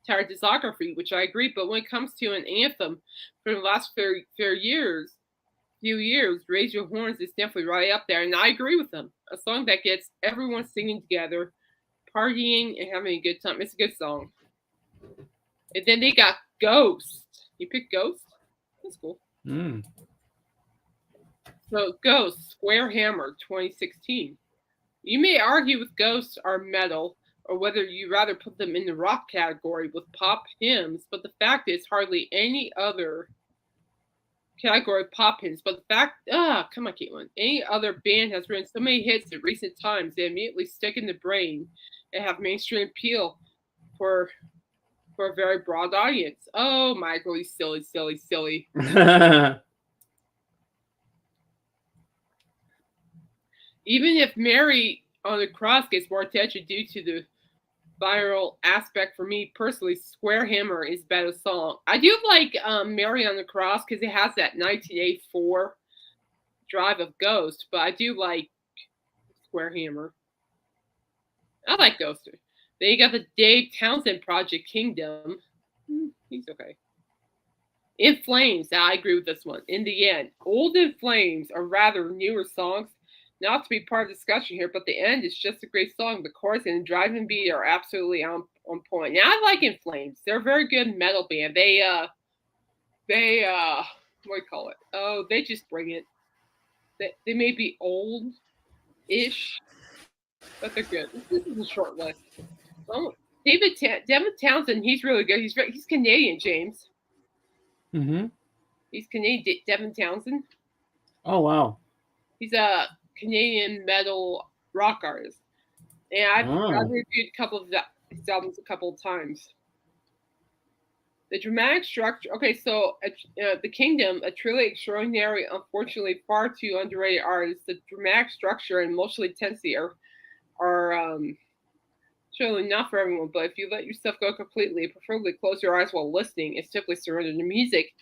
discography, which I agree. But when it comes to an anthem for the last few years, Raise Your Horns is definitely right up there. And I agree with them. A song that gets everyone singing together, partying, and having a good time. It's a good song. And then they got Ghost. You picked Ghost? That's cool. So Ghost, Square Hammer, 2016. You may argue with Ghosts are metal, or whether you rather put them in the rock category with pop hymns, but the fact is hardly any other category of pop hymns. But the fact, come on, Caitlin, any other band has written so many hits in recent times they immediately stick in the brain and have mainstream appeal for a very broad audience. Oh, Michael, you silly, silly, silly. Even if Mary on the Cross gets more attention due to the viral aspect, for me personally, Square Hammer is better song. I do like Mary on the Cross because it has that 1984 drive of Ghost, but I do like Square Hammer. I like Ghost. Then you got the Dave Townsend Project Kingdom. He's okay. In Flames, I agree with this one. In the end, Old In Flames are rather newer songs. Not to be part of the discussion here, but the end is just a great song. The chorus and the driving beat are absolutely on point. Now I like In Flames. They're a very good metal band. They what do you call it? Oh, they just bring it. They may be old-ish, but they're good. This is a short list. Oh, Devin Townsend, he's really good. He's Canadian, James. Mm-hmm. He's Canadian, Devin Townsend. Oh wow. He's a Canadian metal rock artist, and I've reviewed a couple of his albums a couple of times. The dramatic structure. Okay, so The Kingdom, a truly extraordinary, unfortunately far too underrated artist. The dramatic structure and emotional intensity are surely not for everyone. But if you let yourself go completely, preferably close your eyes while listening, and simply surrender to music,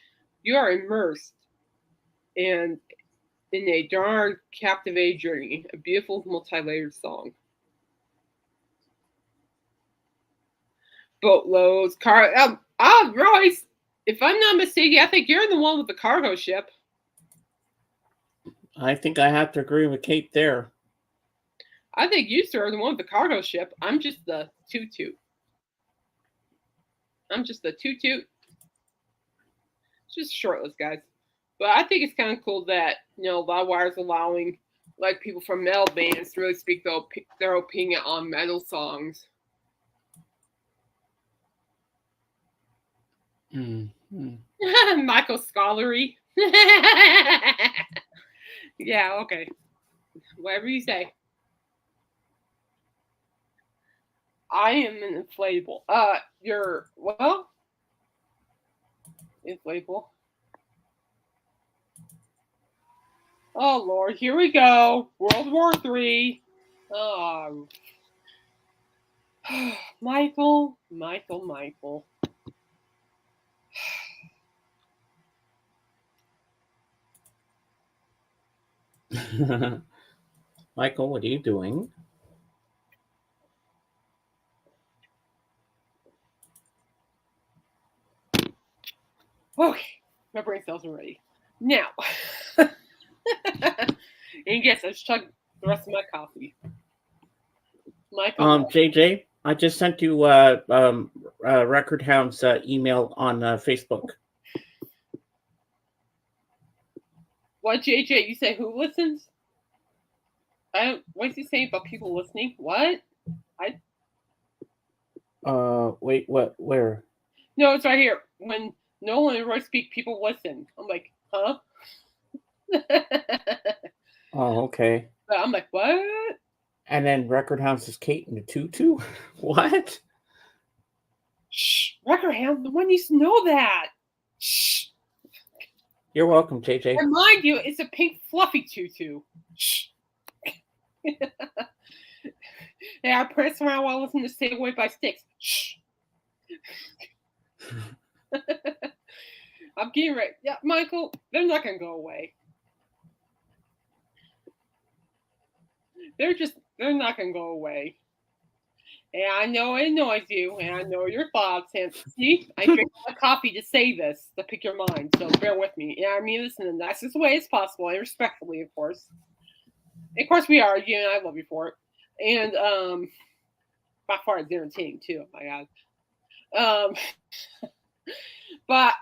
you are immersed in a darn captivating journey, a beautiful multi-layered song. Boatloads, Royce, if I'm not mistaken, I think you're the one with the cargo ship. I think I have to agree with Kate there. I think you, sir, are the one with the cargo ship. I'm just the toot-toot. It's just a short list, guys. But I think it's kind of cool that, Loudwire's allowing like people from metal bands to really speak their opinion on metal songs. Mm-hmm. Michael Scholarly. Yeah, okay. Whatever you say. I am an inflatable. Inflatable. Oh Lord, here we go. World War III. Oh. Michael. Michael, what are you doing? Okay, my brain cells are ready. Now, and yes, I just chugged the rest of my coffee. Michael, JJ, I just sent you Record Hound's email on Facebook. What, JJ? You say who listens? What's he saying about people listening? What? Wait, what? Where? No, it's right here. When Nolan and Roy speak, people listen. I'm like, huh? Oh, okay. But I'm like, what? And then Record Hound says Kate in the tutu? What? Shh, Record Hound, the one needs to know that. Shh. You're welcome, JJ. Remind you, it's a pink fluffy tutu. Shh. Yeah, I press around while listening to Stay Away by Styx. Shh. I'm getting ready. Yeah, Michael, they're not going to go away. they're not gonna go away. And I know it annoys you, and I know your thoughts. And see, I drink my coffee to say this, to pick your mind. So bear with me. And I mean this in the nicest way as possible, and respectfully, of course. And of course, we argue, and I love you for it. And by far, it's entertaining too. Oh my God. But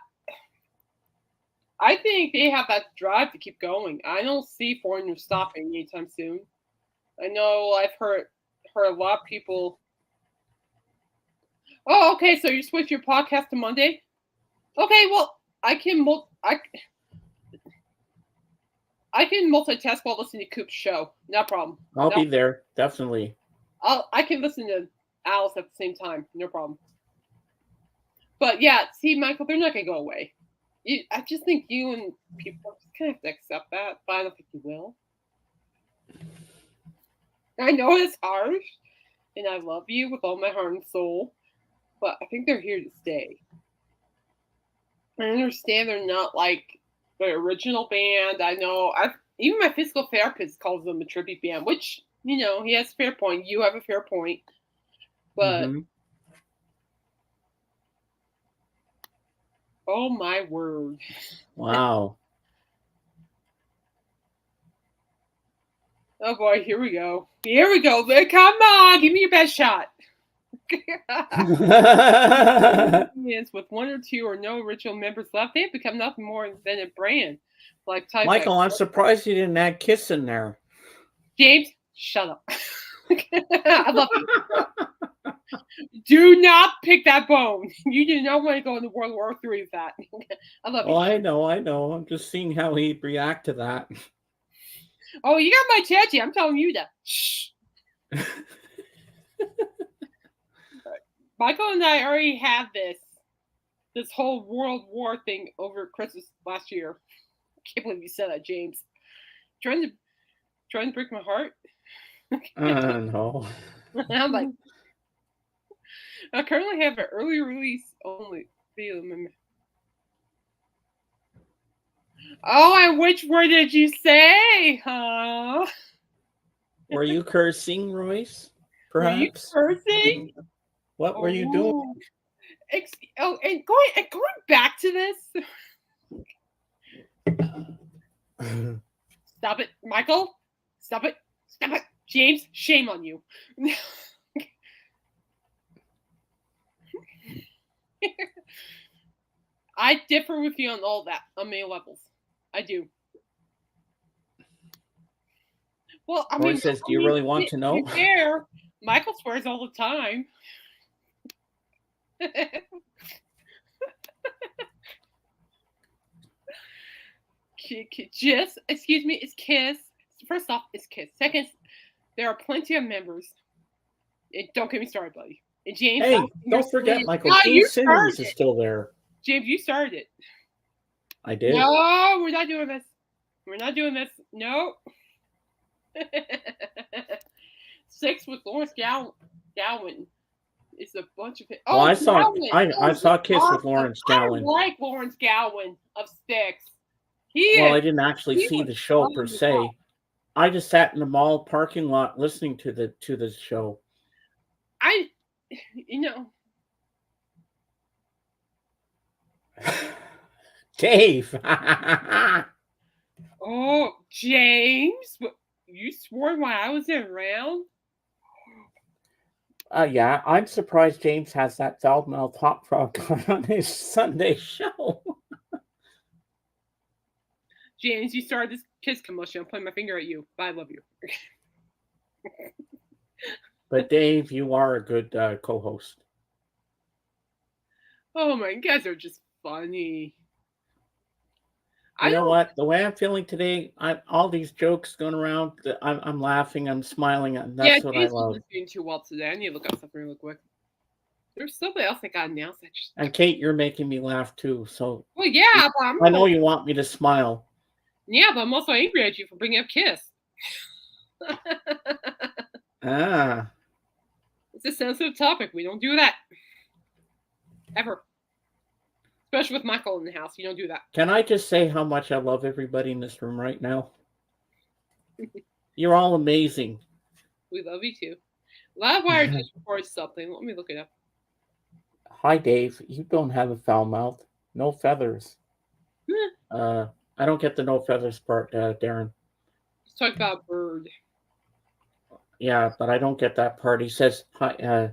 I think they have that drive to keep going. I don't see foreigners stopping anytime soon. I know I've heard a lot of people. Oh, okay. So you switch your podcast to Monday. Okay, well, I can multitask while listening to Coop's show. No problem. I'll be there, definitely. I can listen to Alice at the same time. No problem. But yeah, see, Michael, they're not gonna go away. I just think you and people just kind of have to accept that, but I don't think you will. I know it's harsh, and I love you with all my heart and soul, but I think they're here to stay. I understand they're not like the original band. I know even my physical therapist calls them a tribute band, which, you know, he has a fair point. You have a fair point. But oh my word. Wow. Oh boy, here we go. Here we go. Come on, give me your best shot. With one or two or no original members left, they've become nothing more than a brand. Like Michael, I'm surprised you didn't add Kiss in there. James, shut up. I love you. Do not pick that bone. You do not want to go into World War III with that. I love you. Oh, I know. I'm just seeing how he'd react to that. Oh, you got my chachi. I'm telling you that. Shh. Michael and I already had this whole World War thing over Christmas last year. I can't believe you said that, James. Trying to break my heart. No. I'm like, I currently have an early release only film. Oh, and which word did you say, huh? Were you cursing, Royce? Perhaps. Were you cursing? What were you doing? And going back to this. Stop it, Michael. Stop it. James, shame on you. I differ with you on all that, on many levels. I do. Well, I mean, says, do you really want to know? Fair. Michael swears all the time. Excuse me, it's Kiss. First off, it's Kiss. Second, there are plenty of members. Don't get me started, buddy. And James, hey, don't forget, Michael. Gene Simmons is still there. James, you started it. I did. No, we're not doing this. No. 6 with Lawrence Gowan. It's a bunch of it. Oh, I saw Kiss with Lawrence Gowan. I like Lawrence Gowan of Styx. I didn't actually see the show per se. I just sat in the mall parking lot listening to the show. Dave. Oh, James, you swore while I was around? Yeah, I'm surprised James has that foul mouth hot frog on his Sunday show. James, you started this Kiss commotion. I'm pointing my finger at you, but I love you. But Dave, you are a good co-host. Oh my, you guys are just funny. You know what? The way I'm feeling today, all these jokes going around, I'm laughing, I'm smiling, and that's what I love. Not doing too well today. I need to look up something real quick. There's something else that got announced. And Kate, you're making me laugh too. So. Well, yeah, I know you want me to smile. Yeah, but I'm also angry at you for bringing up Kiss. It's a sensitive topic. We don't do that. Ever. Especially with Michael in the house. You don't do that. Can I just say how much I love everybody in this room right now? You're all amazing. We love you too. Livewire just reported something. Let me look it up. Hi, Dave. You don't have a foul mouth. No feathers. I don't get the no feathers part, Darren. Let's talk about bird. Yeah, but I don't get that part. He says, hi.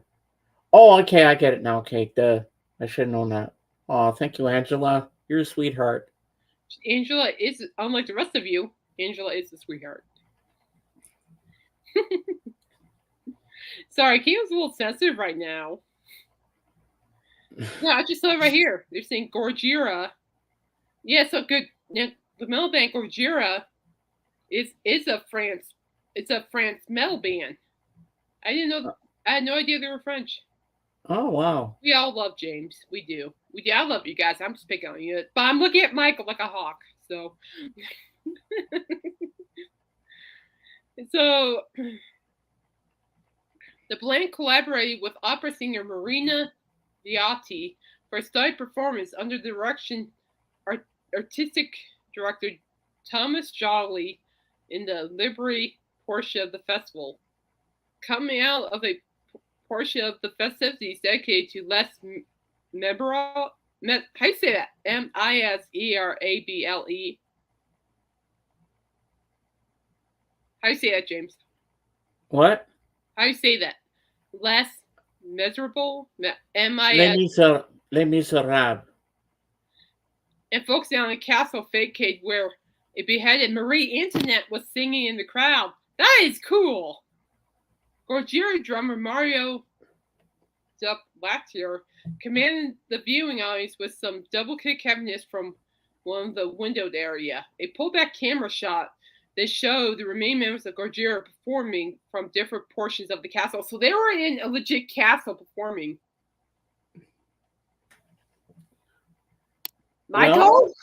Oh, okay, I get it now. Okay, duh. I should have known that. Oh, thank you, Angela. You're a sweetheart. Angela is, unlike the rest of you, Angela is a sweetheart. Sorry, Kayla's a little sensitive right now. Yeah, I just saw it right here. They're saying Gorgira. Yeah, so good. Yeah, the metal band Gorgira is a France. It's a France metal band. I didn't know. I had no idea they were French. Oh, wow. We all love James. We do. We do. I love you guys. I'm just picking on you, but I'm looking at Michael like a hawk. So, so the band collaborated with opera singer Marina Viotti for a study performance under the direction artistic director Thomas Jolly in the Libri portion of the festival. Coming out of a portion of the festivities dedicated to Les Miserables. How do you say that? Miserable. How do you say that, James? What? How do you say that? Les Miserable? Les Miserables. And focusing on a castle facade where a beheaded Marie Antoinette was singing in the crowd. That is cool. Gorgira drummer Mario Latier commanded the viewing audience with some double-kick heaviness from one of the windowed area. A pullback camera shot that showed the remaining members of Gorgira performing from different portions of the castle. So they were in a legit castle performing. Michael?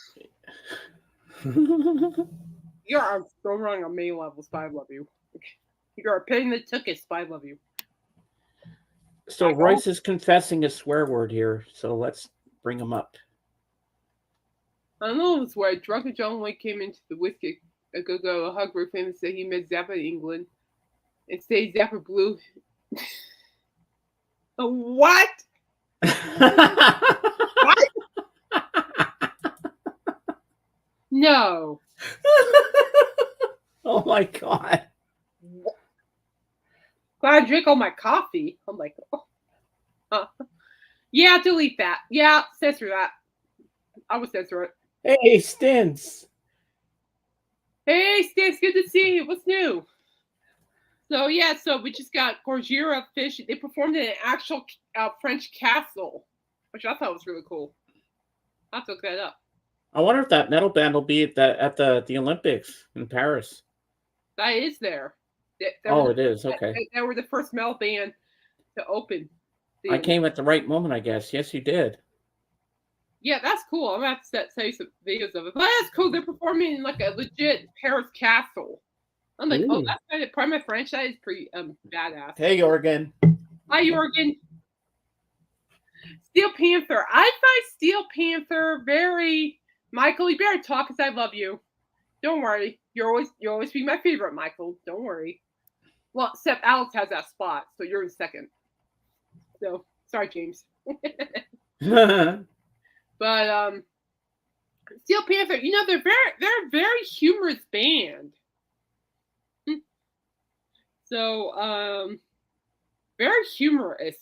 Well. You're so wrong on many levels, but I love you. You're a pain that took us, but I love you. So Royce is confessing a swear word here, so let's bring him up. I don't know this way. Drunken John Wayne came into the whiskey a go-go hug roof and said he met Zappa in England. And say Zappa blew. What? What? No. Oh my god. Glad I drink all my coffee. I'm like, oh. Yeah, delete that. Yeah, censor that. I would censor it. Hey, Stints. Hey, Stints, good to see you. What's new? So, yeah, so we just got Gorgira Fish. They performed in an actual French castle, which I thought was really cool. I'll have to look that up. I wonder if that metal band will be at the Olympics in Paris. That is there. It is. Okay. They were the first metal band to open. I came at the right moment, I guess. Yes, you did. Yeah, that's cool. I'm going to have to send you some videos of it. But that's cool. They're performing in like a legit Paris castle. I'm like, oh, that's kind of part of my franchise. Pretty badass. Hey, Jorgen. Hi, Jorgen. Steel Panther. I find Steel Panther very... Michael, you better talk because I love you. Don't worry. You'll always be my favorite, Michael. Don't worry. Well, except Alex has that spot, so you're in second. So, sorry, James. But Steel Panther, they're a very humorous band. So, very humorous.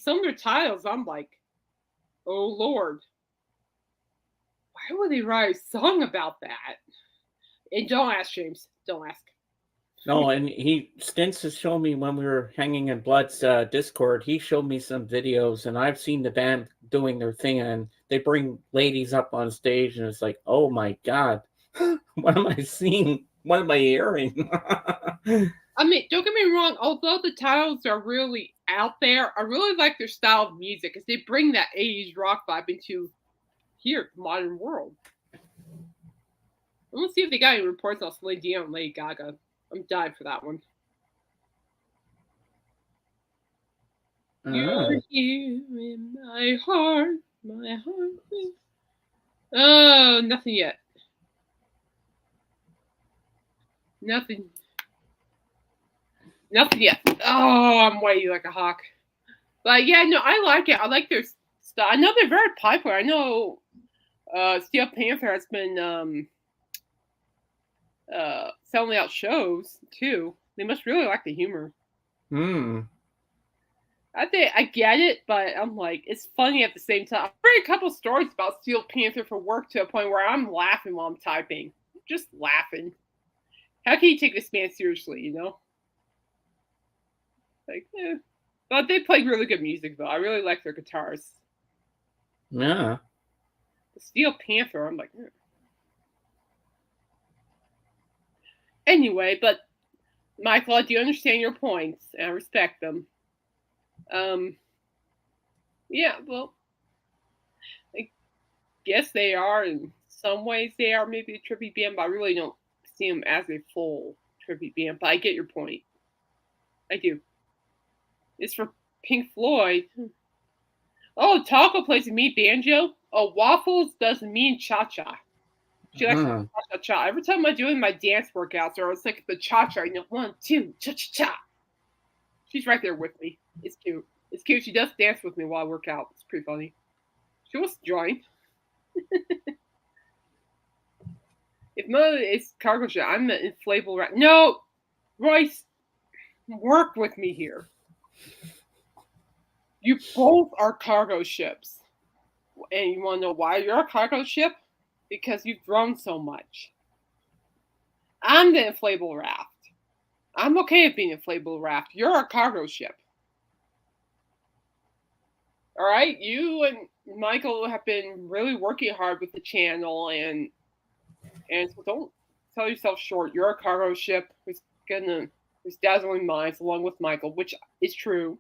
Some of their titles, I'm like, oh Lord, why would they write a song about that? And don't ask, James. Don't ask. No, and Stints has shown me when we were hanging in Blood's Discord, he showed me some videos, and I've seen the band doing their thing, and they bring ladies up on stage, and it's like, oh my God, what am I seeing? What am I hearing? Don't get me wrong, although the titles are really out there, I really like their style of music, because they bring that 80s rock vibe into here, the modern world. Let's see if they got any reports on Celine Dion and Lady Gaga. I'm dying for that one. You're here in my heart. My heart. Oh, nothing yet. Nothing. Nothing yet. Oh, I'm waiting like a hawk. But yeah, no, I like it. I like their stuff. I know they're very popular. I know Steel Panther has been selling out shows too. They must really like the humor. Hmm. I think I get it, but I'm like, it's funny at the same time. I've read a couple stories about Steel Panther for work to a point where I'm laughing while I'm typing. Just laughing. How can you take this man seriously, you know? Like, eh. But they play really good music, though. I really like their guitars. Yeah. The Steel Panther, I'm like, eh. Anyway, but Michael, I do understand your points, and I respect them. Um, yeah, well, I guess they are in some ways. They are maybe a tribute band, but I really don't see them as a full tribute band. But I get your point. I do. It's for Pink Floyd. Oh, Taco plays a meat banjo. Oh, Waffles doesn't mean cha cha. She likes Uh-huh. cha cha cha. Every time I do in my dance workouts, or it's like the cha cha, you know, 1, 2, cha cha cha. She's right there with me. It's cute. It's cute. She does dance with me while I work out. It's pretty funny. She wants to join. If Mo is cargo ship, I'm the inflatable rat. No, Royce, work with me here. You both are cargo ships. And you want to know why you're a cargo ship? Because you've grown so much. I'm the inflatable raft. I'm okay with being an inflatable raft. You're a cargo ship. All right? You and Michael have been really working hard with the channel, and so don't sell yourself short. You're a cargo ship who's dazzling minds along with Michael, which is true.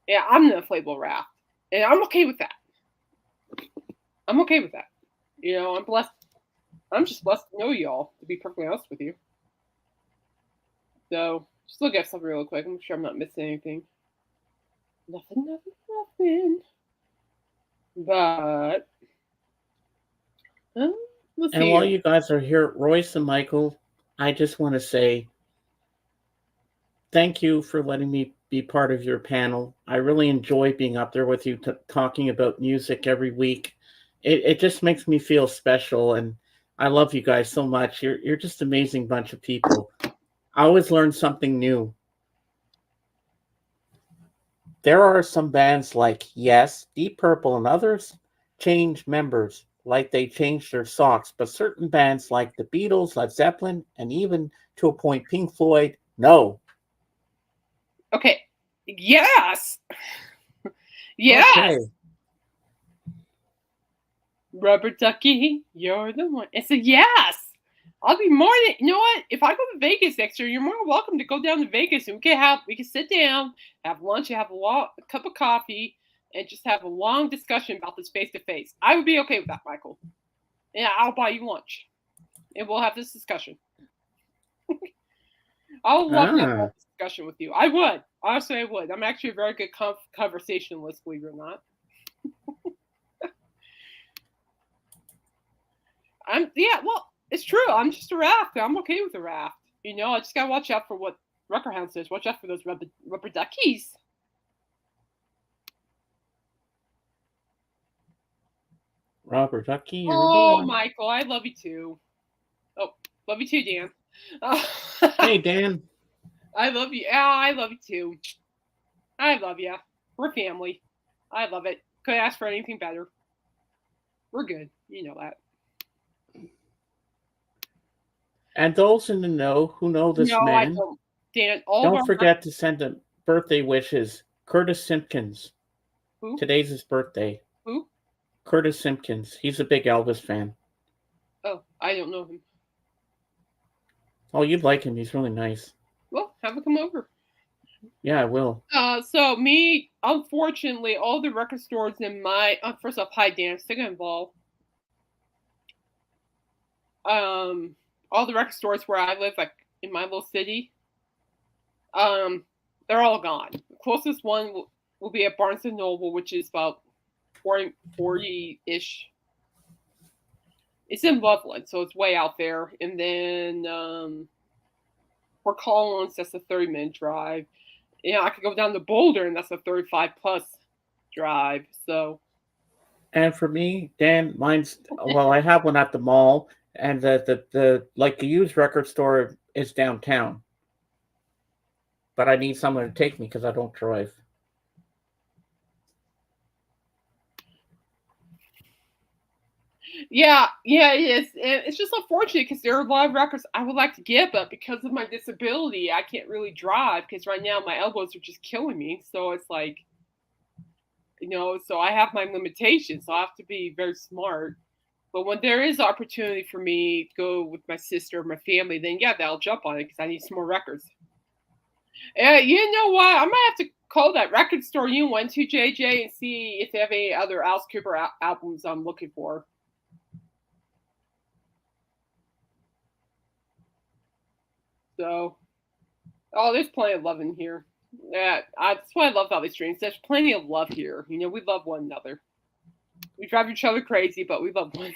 Yeah, I'm the inflatable raft. And I'm okay with that. I'm okay with that. You know, I'm blessed. I'm just blessed to know y'all, to be perfectly honest with you. So, just look at something real quick. I'm sure I'm not missing anything. Nothing. But, let's And see while here. you guys are here, Royce and Michael, I just want to say thank you for letting me be part of your panel. I really enjoy being up there with you, talking about music every week. It just makes me feel special, and I love you guys so much. You're just an amazing bunch of people. I always learn something new. There are some bands like Yes, Deep Purple, and others change members like they changed their socks, but certain bands like the Beatles, Led Zeppelin, and even to a point Pink Floyd, no. Okay. Yes. Yes. Okay. Rubber ducky, you're the one. It's a yes. I'll be more than, you know what? If I go to Vegas next year, you're more welcome to go down to Vegas, and we can sit down, have lunch, have a cup of coffee, and just have a long discussion about this face to face. I would be okay with that, Michael. Yeah, I'll buy you lunch, and we'll have this discussion. I would love to have Ah. this discussion with you. I would. Honestly, I would. I'm actually a very good conversationalist, believe it or not. Well, it's true. I'm just a raft. I'm okay with a raft. You know, I just gotta watch out for what Ruckerhound says. Watch out for those rubber duckies. Robert Ducky, you're the Oh, one. Michael, I love you too. Oh, love you too, Dan. Hey, Dan. I love you. Yeah, I love you too. I love you. We're family. I love it. Could I ask for anything better? We're good. You know that. And those in the know who know this No, I man, don't. Dan, all of don't our forget to send him birthday wishes. Curtis Simpkins. who? Today's his birthday. Who? Curtis Simpkins. He's a big Elvis fan. Oh, I don't know him. Oh, you'd like him. He's really nice. Well, have him come over. Yeah, I will. So me, unfortunately, all the record stores in my first off, hi Dan, second of all the record stores where I live, like in my little city, um, they're all gone. The closest one will be at Barnes and Noble, which is about 40-ish. It's in Loveland, so it's way out there. And then Fort Collins, that's a 30-minute drive. I could go down to Boulder, and that's a 35 plus drive. So, And for me, Dan, mine's well, I have one at the mall, and the like the used record store is downtown. But I need someone to take me because I don't drive. yeah, it is. And it's just unfortunate because there are a lot of records I would like to get, but because of my disability, I can't really drive because right now my elbows are just killing me. So it's like, so I have my limitations. So I have to be very smart. But when there is opportunity for me to go with my sister or my family, then yeah, I'll jump on it because I need some more records. You know what? I might have to call that record store you went to, JJ, and see if they have any other Alice Cooper albums I'm looking for. So, oh, there's plenty of love in here. Yeah, that's why I love all these streams. There's plenty of love here. We love one another. We drive each other crazy, but we love one.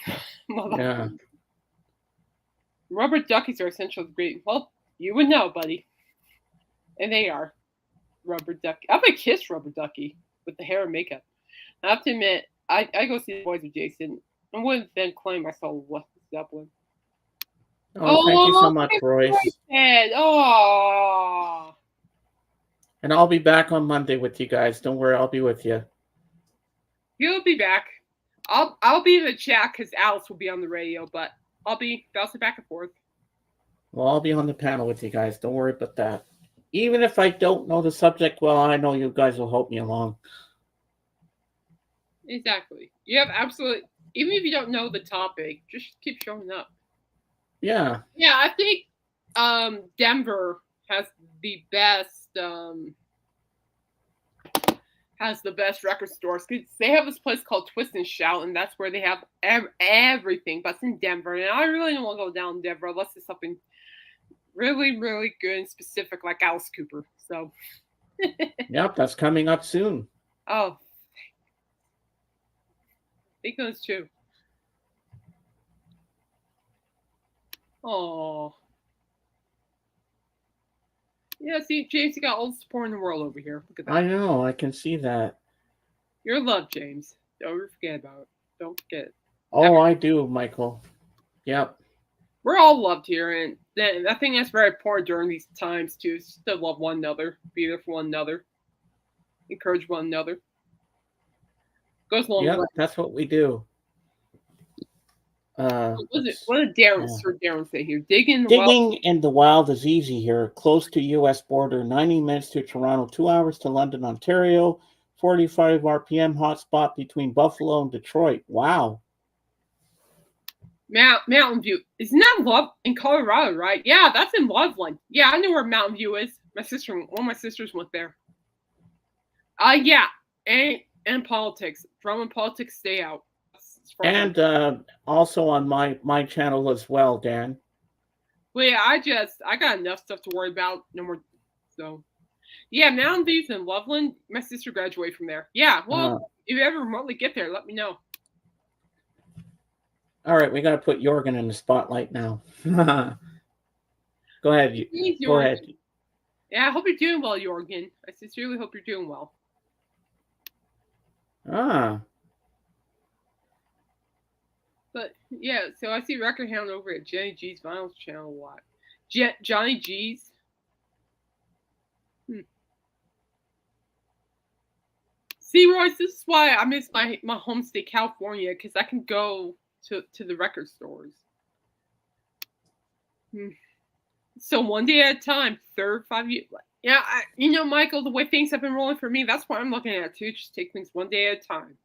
Yeah. Rubber duckies are essentially great. Well, you would know, buddy. And they are. Rubber ducky. I would kiss rubber ducky with the hair and makeup. I have to admit, I go see the boys with Jason. I wouldn't then claim myself Led Zeppelin. Oh, thank you so much, Royce. Oh. And I'll be back on Monday with you guys. Don't worry, I'll be with you. You'll be back. I'll be in the chat because Alice will be on the radio, but I'll be bouncing back and forth. Well, I'll be on the panel with you guys. Don't worry about that. Even if I don't know the subject well, I know you guys will help me along. Exactly. You have absolutely. Even if you don't know the topic, just keep showing up. Yeah. Yeah, I think Denver has the best record stores. They have this place called Twist and Shout, and that's where they have everything. But it's in Denver, and I really don't want to go down Denver unless it's something really, really good and specific like Alice Cooper. So. Yep, that's coming up soon. Oh. I think that's true. Oh. Yeah, see, James, you got all the support in the world over here. Look at that. I know, I can see that. You're loved, James. Don't forget about it. Don't forget. Oh, I do, Michael. Yep. We're all loved here, and I think that's very important during these times, too, is to love one another, be there for one another, encourage one another. Goes along with that's what we do. What did Sir Darren say here? Digging in the wild is easy here. Close to U.S. border, 90 minutes to Toronto, 2 hours to London, Ontario, 45 RPM hotspot between Buffalo and Detroit. Wow. Mountain View. Isn't that Love in Colorado, right? Yeah, that's in Loveland. Yeah, I know where Mountain View is. One of my sisters went there. Yeah. And politics. Drum and politics, stay out. And also on my channel as well, Dan. Well, yeah, I got enough stuff to worry about. No more. So, yeah, Mountain View's in Loveland. My sister graduated from there. Yeah, well, if you ever remotely get there, let me know. All right, we got to put Jorgen in the spotlight now. Go ahead. Go ahead. Yeah, I hope you're doing well, Jorgen. I sincerely hope you're doing well. But yeah, so I see Record Hound over at Johnny G's Vinyls channel a lot. Johnny G's. See, Royce, this is why I miss my home state, California, because I can go to the record stores. So one day at a time, 5 years. Yeah, Michael, the way things have been rolling for me, that's what I'm looking at too. Just take things one day at a time.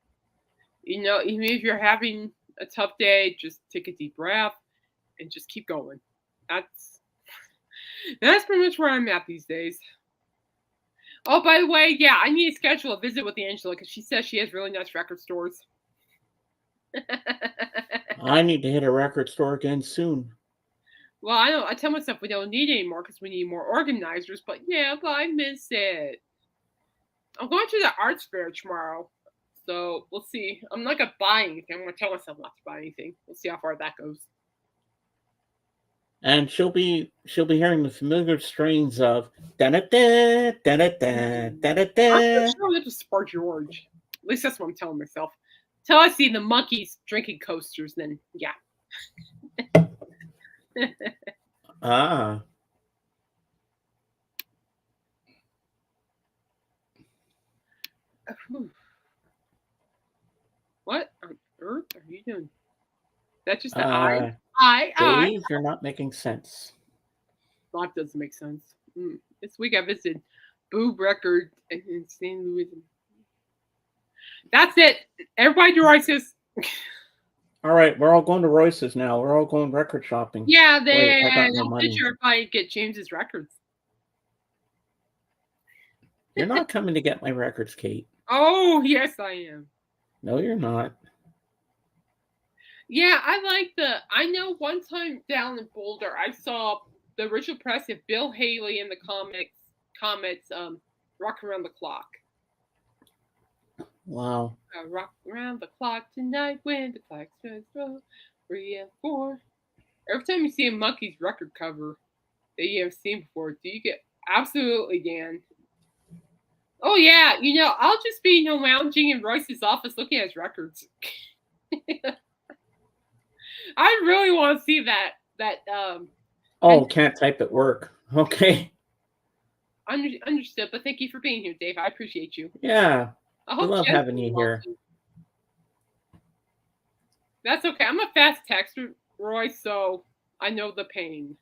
Even if you're having a tough day, just take a deep breath and just keep going. That's pretty much where I'm at these days. Oh, by the way, yeah, I need to schedule a visit with Angela because she says she has really nice record stores. I need to hit a record store again soon. Well, I know. I tell myself we don't need any more because we need more organizers. But yeah, but I miss it. I'm going to the arts fair tomorrow, so we'll see. I'm not gonna buy anything. I'm gonna tell myself not to buy anything. We'll see how far that goes. and she'll be hearing the familiar strains of da da da da da da da I'm da. not sure that was Spar George. At least that's what I'm telling myself. Till I see the monkeys drinking coasters, then yeah. Ah, What on earth are you doing? That's just the eye? uh, Eye. Dave, you're not making sense. That doesn't make sense. This week I visited Boob Record in St. Louis. That's it. Everybody do Royce's. All right, we're all going to Royce's now. We're all going record shopping. Yeah, Wait, then I got no I'll money. sure everybody get James's records. You're not coming to get my records, Kate. Oh, yes, I am. No, you're not. Yeah, I know one time down in Boulder, I saw the original press of Bill Haley in the Comets, Rock Around the Clock. Wow. Rock around the clock tonight when the clock strikes 3 and 4. Every time you see a Monkeys record cover that you haven't seen before, do you get absolutely, Dan? Oh yeah, I'll just be lounging in Royce's office looking at his records. I really want to see that. Oh, can't type at work. Okay. Understood, but thank you for being here, Dave. I appreciate you. Yeah. I We hope love having you here. That's okay. I'm a fast texter, Roy, so I know the pain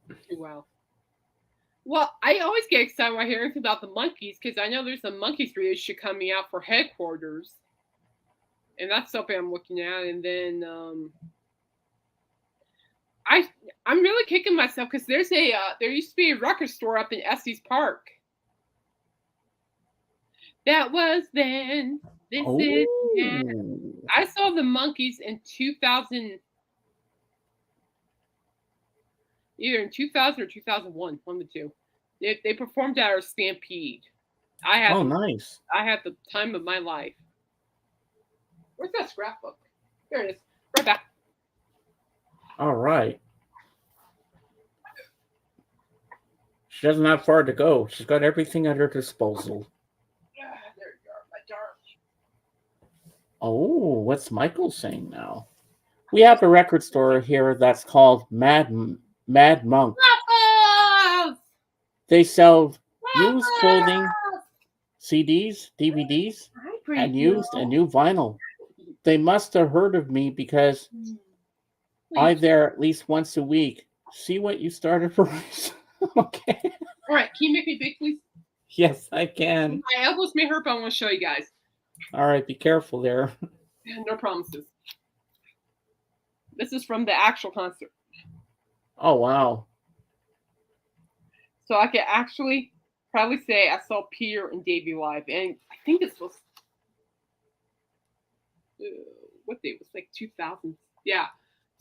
too well. Well, I always get excited when I hear anything about the Monkeys because I know there's a Monkeys reissue coming out for Headquarters, and that's something I'm looking at. And then I'm really kicking myself because there used to be a record store up in Estes Park. That was then. This is now. I saw the Monkeys in 2000, either in 2000 or 2001, one of the two. They performed at our Stampede. Nice. I had the time of my life. Where's that scrapbook? There it is. Right back. All right. She doesn't have far to go. She's got everything at her disposal. There you go, my darling. Oh, what's Michael saying now? We have a record store here that's called Mad Monk. They sell used clothing, CDs, DVDs, and used and new vinyl. They must have heard of me because I'm there at least once a week. See what you started for us? Okay. All right, can you make me big, please? Yes, I can. My elbows may hurt, but I want to show you guys. All right, be careful there. No promises. This is from the actual concert. Oh, wow. So I can actually probably say I saw Peter and Davey live, and I think this was what date was like 2000? Yeah,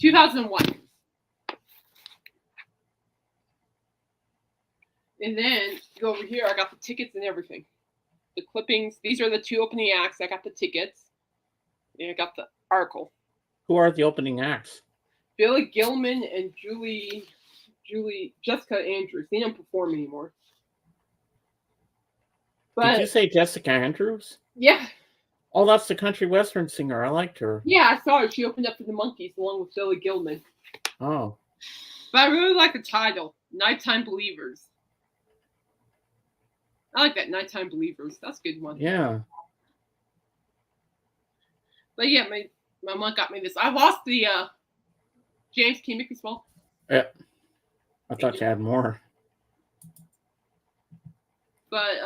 2001. And then go over here. I got the tickets and everything. The clippings. These are the two opening acts. I got the tickets. And I got the article. Who are the opening acts? Billy Gilman and Jessica Andrews. They don't perform anymore. But, did you say Jessica Andrews? Yeah. Oh, that's the country western singer. I liked her. Yeah, I saw her. She opened up for the Monkees along with Billy Gilman. Oh. But I really like the title, Nighttime Believers. I like that, Nighttime Believers. That's a good one. Yeah. But yeah, my mom got me this. I lost the James, can you make me small? Yeah. I thought you had more. But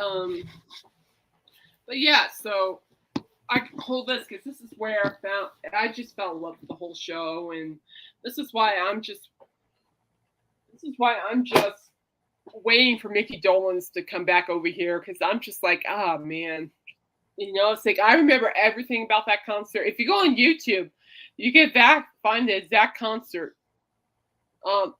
yeah, so I hold this because this is where I just fell in love with the whole show, and this is why I'm just waiting for Mickey Dolenz to come back over here because I'm just like, man. It's like I remember everything about that concert. If you go on YouTube, you can find the exact concert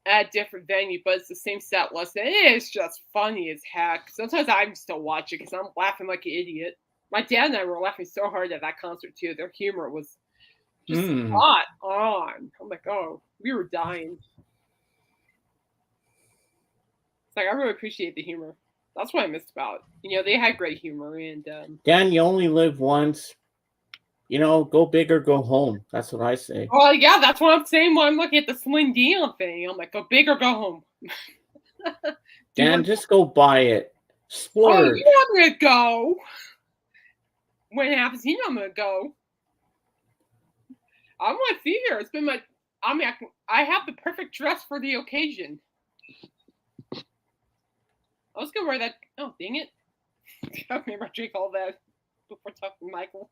at a different venue, but it's the same set list. And it is just funny as heck. Sometimes I still watch it because I'm laughing like an idiot. My dad and I were laughing so hard at that concert too. Their humor was just spot on. I'm like, oh, we were dying. It's like I really appreciate the humor. That's what I missed about it. You know, they had great humor, and Dan, you only live once. Go big or go home. That's what I say. well, yeah, that's what I'm saying when I'm looking at the Celine Dion thing. I'm like, go big or go home. Do you Dan, want? just go buy it. Oh, you know Splurge. I'm gonna go. When it happens, you know I'm gonna go. I want to see her. It's been my. I mean, I have the perfect dress for the occasion. I was gonna wear that. Oh, dang it! I remember I drink all that before talking to Michael.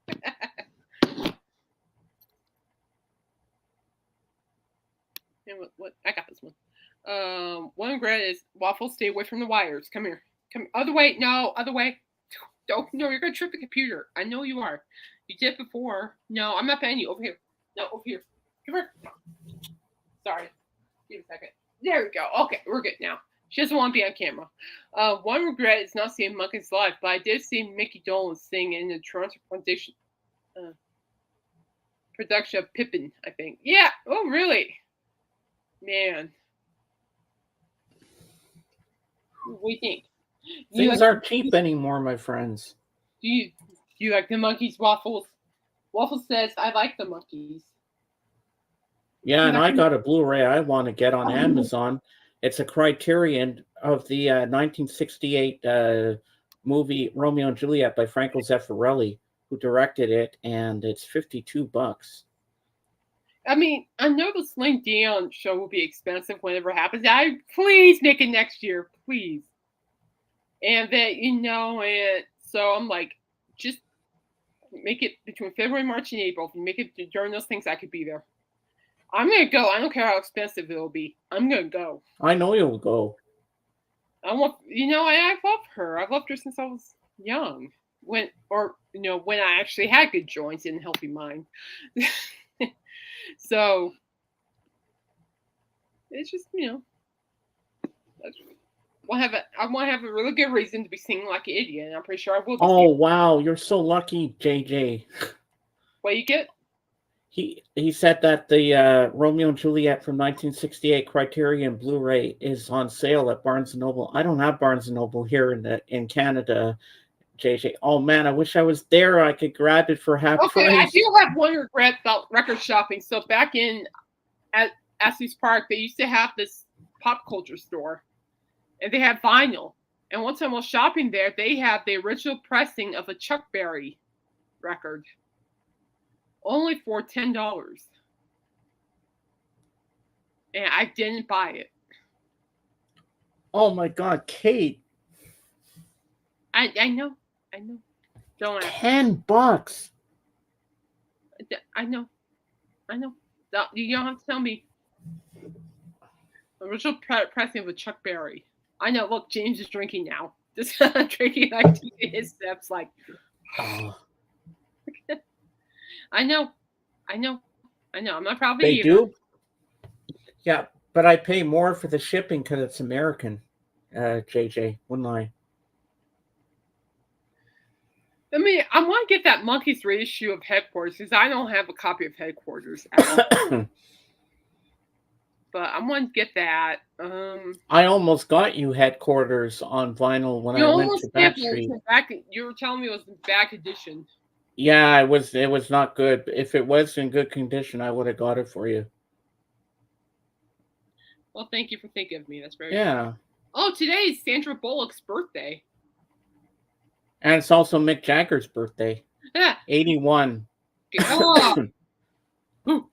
And what? I got this one. One regret is waffles. Stay away from the wires. Come here. Come other way. No, other way. Don't. No, you're gonna trip the computer. I know you are. You did before. No, I'm not paying you. Over here. No, over here. Come here. Sorry. Give me a second. There we go. Okay, we're good now. She doesn't want to be on camera. One regret is not seeing Munkins live, but I did see Mickey Dolan sing in the Toronto production of Pippin, I think. Yeah. Oh, really? Man. What do you think? Things aren't cheap anymore, my friends. Do you like the Monkeys waffles? Waffle says, I like the Monkeys. Yeah, and I got a Blu-ray I want to get on Amazon. It's a Criterion of the 1968 movie Romeo and Juliet by Franco Zeffirelli, who directed it, and it's $52. I mean, I know the Celine Dion show will be expensive whenever it happens. Please make it next year, please. And that and so I'm like, just make it between February, March, and April. If you make it during those things, I could be there. I'm gonna go. I don't care how expensive it'll be. I'm gonna go. I know you'll go. I love her. I've loved her since I was young. When I actually had good joints and healthy mind. So it's just I want to have a really good reason to be singing like an idiot, and I'm pretty sure I will be. Oh wow, you're so lucky, JJ. What you get? He said that the Romeo and Juliet from 1968 Criterion Blu-ray is on sale at Barnes and Noble. I don't have Barnes and Noble here in Canada, JJ. Oh man, I wish I was there. I could grab it for half price. I do have one regret about record shopping. So back at Estes Park, they used to have this pop culture store, and they had vinyl. And one time while shopping there, they had the original pressing of a Chuck Berry record, only for $10, and I didn't buy it. Oh my God, Kate! I know. Don't ask. $10. I know. You don't have to tell me. Original pressing of a Chuck Berry. I know. Look, James is drinking now. Just drinking like his steps. Like, Oh. I know. I'm not proud of They you. do? Yeah, but I pay more for the shipping because it's American, JJ, wouldn't I? I mean, I want to get that Monkeys reissue of Headquarters because I don't have a copy of Headquarters at all. But I want to get that. I almost got you Headquarters on vinyl when I went to Backstreet. You were telling me it was in back edition. Yeah, it was not good. If it was in good condition, I would have got it for you. Well, thank you for thinking of me. That's very good. Oh, today is Sandra Bullock's birthday. And it's also Mick Jagger's birthday. Yeah. 81. Oh. I'm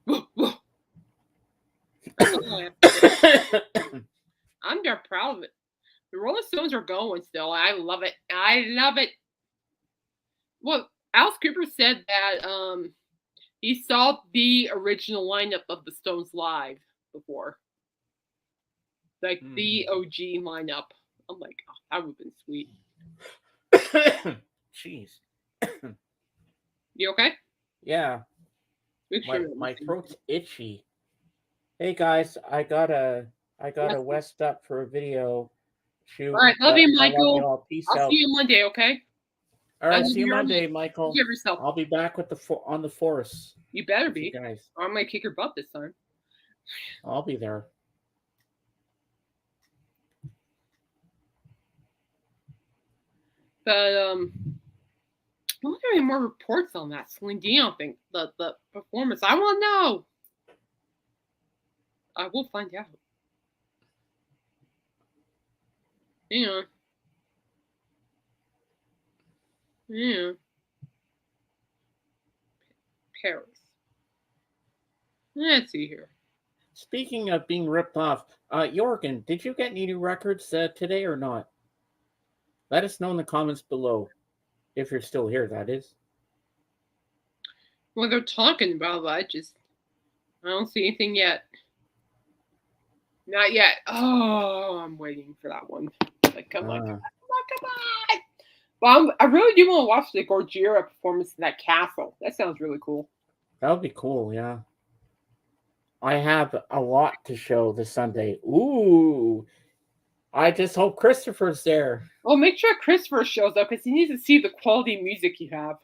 very proud of it. The Rolling Stones are going still. I love it. Well, Alice Cooper said that he saw the original lineup of the Stones live before. Like the OG lineup. I'm like, oh, that would have been sweet. Jeez. You okay? Yeah. My throat's itchy. Hey guys, I gotta west up for a video shoot. All right, love you, Michael. I'll see you Monday, okay? All right, see you Monday, Michael. Give yourself. I'll be back with on the force. You better be, guys. Or I'm gonna kick your butt this time. I'll be there. But I wonder if any more reports on that Celine Dion thing, the performance. I want to know. I will find out. Yeah. Yeah. Paris. Let's see here. Speaking of being ripped off, Jorgen, did you get any new records today or not? Let us know in the comments below. If you're still here, that is. Well, they're talking about it. I don't see anything yet. Not yet. Oh, I'm waiting for that one. Like, come on, come on, come on. Well, I really do want to watch the Gorgira performance in that castle. That sounds really cool. That would be cool, yeah. I have a lot to show this Sunday. Ooh. I just hope Christopher's there. Well, make sure Christopher shows up because he needs to see the quality music you have.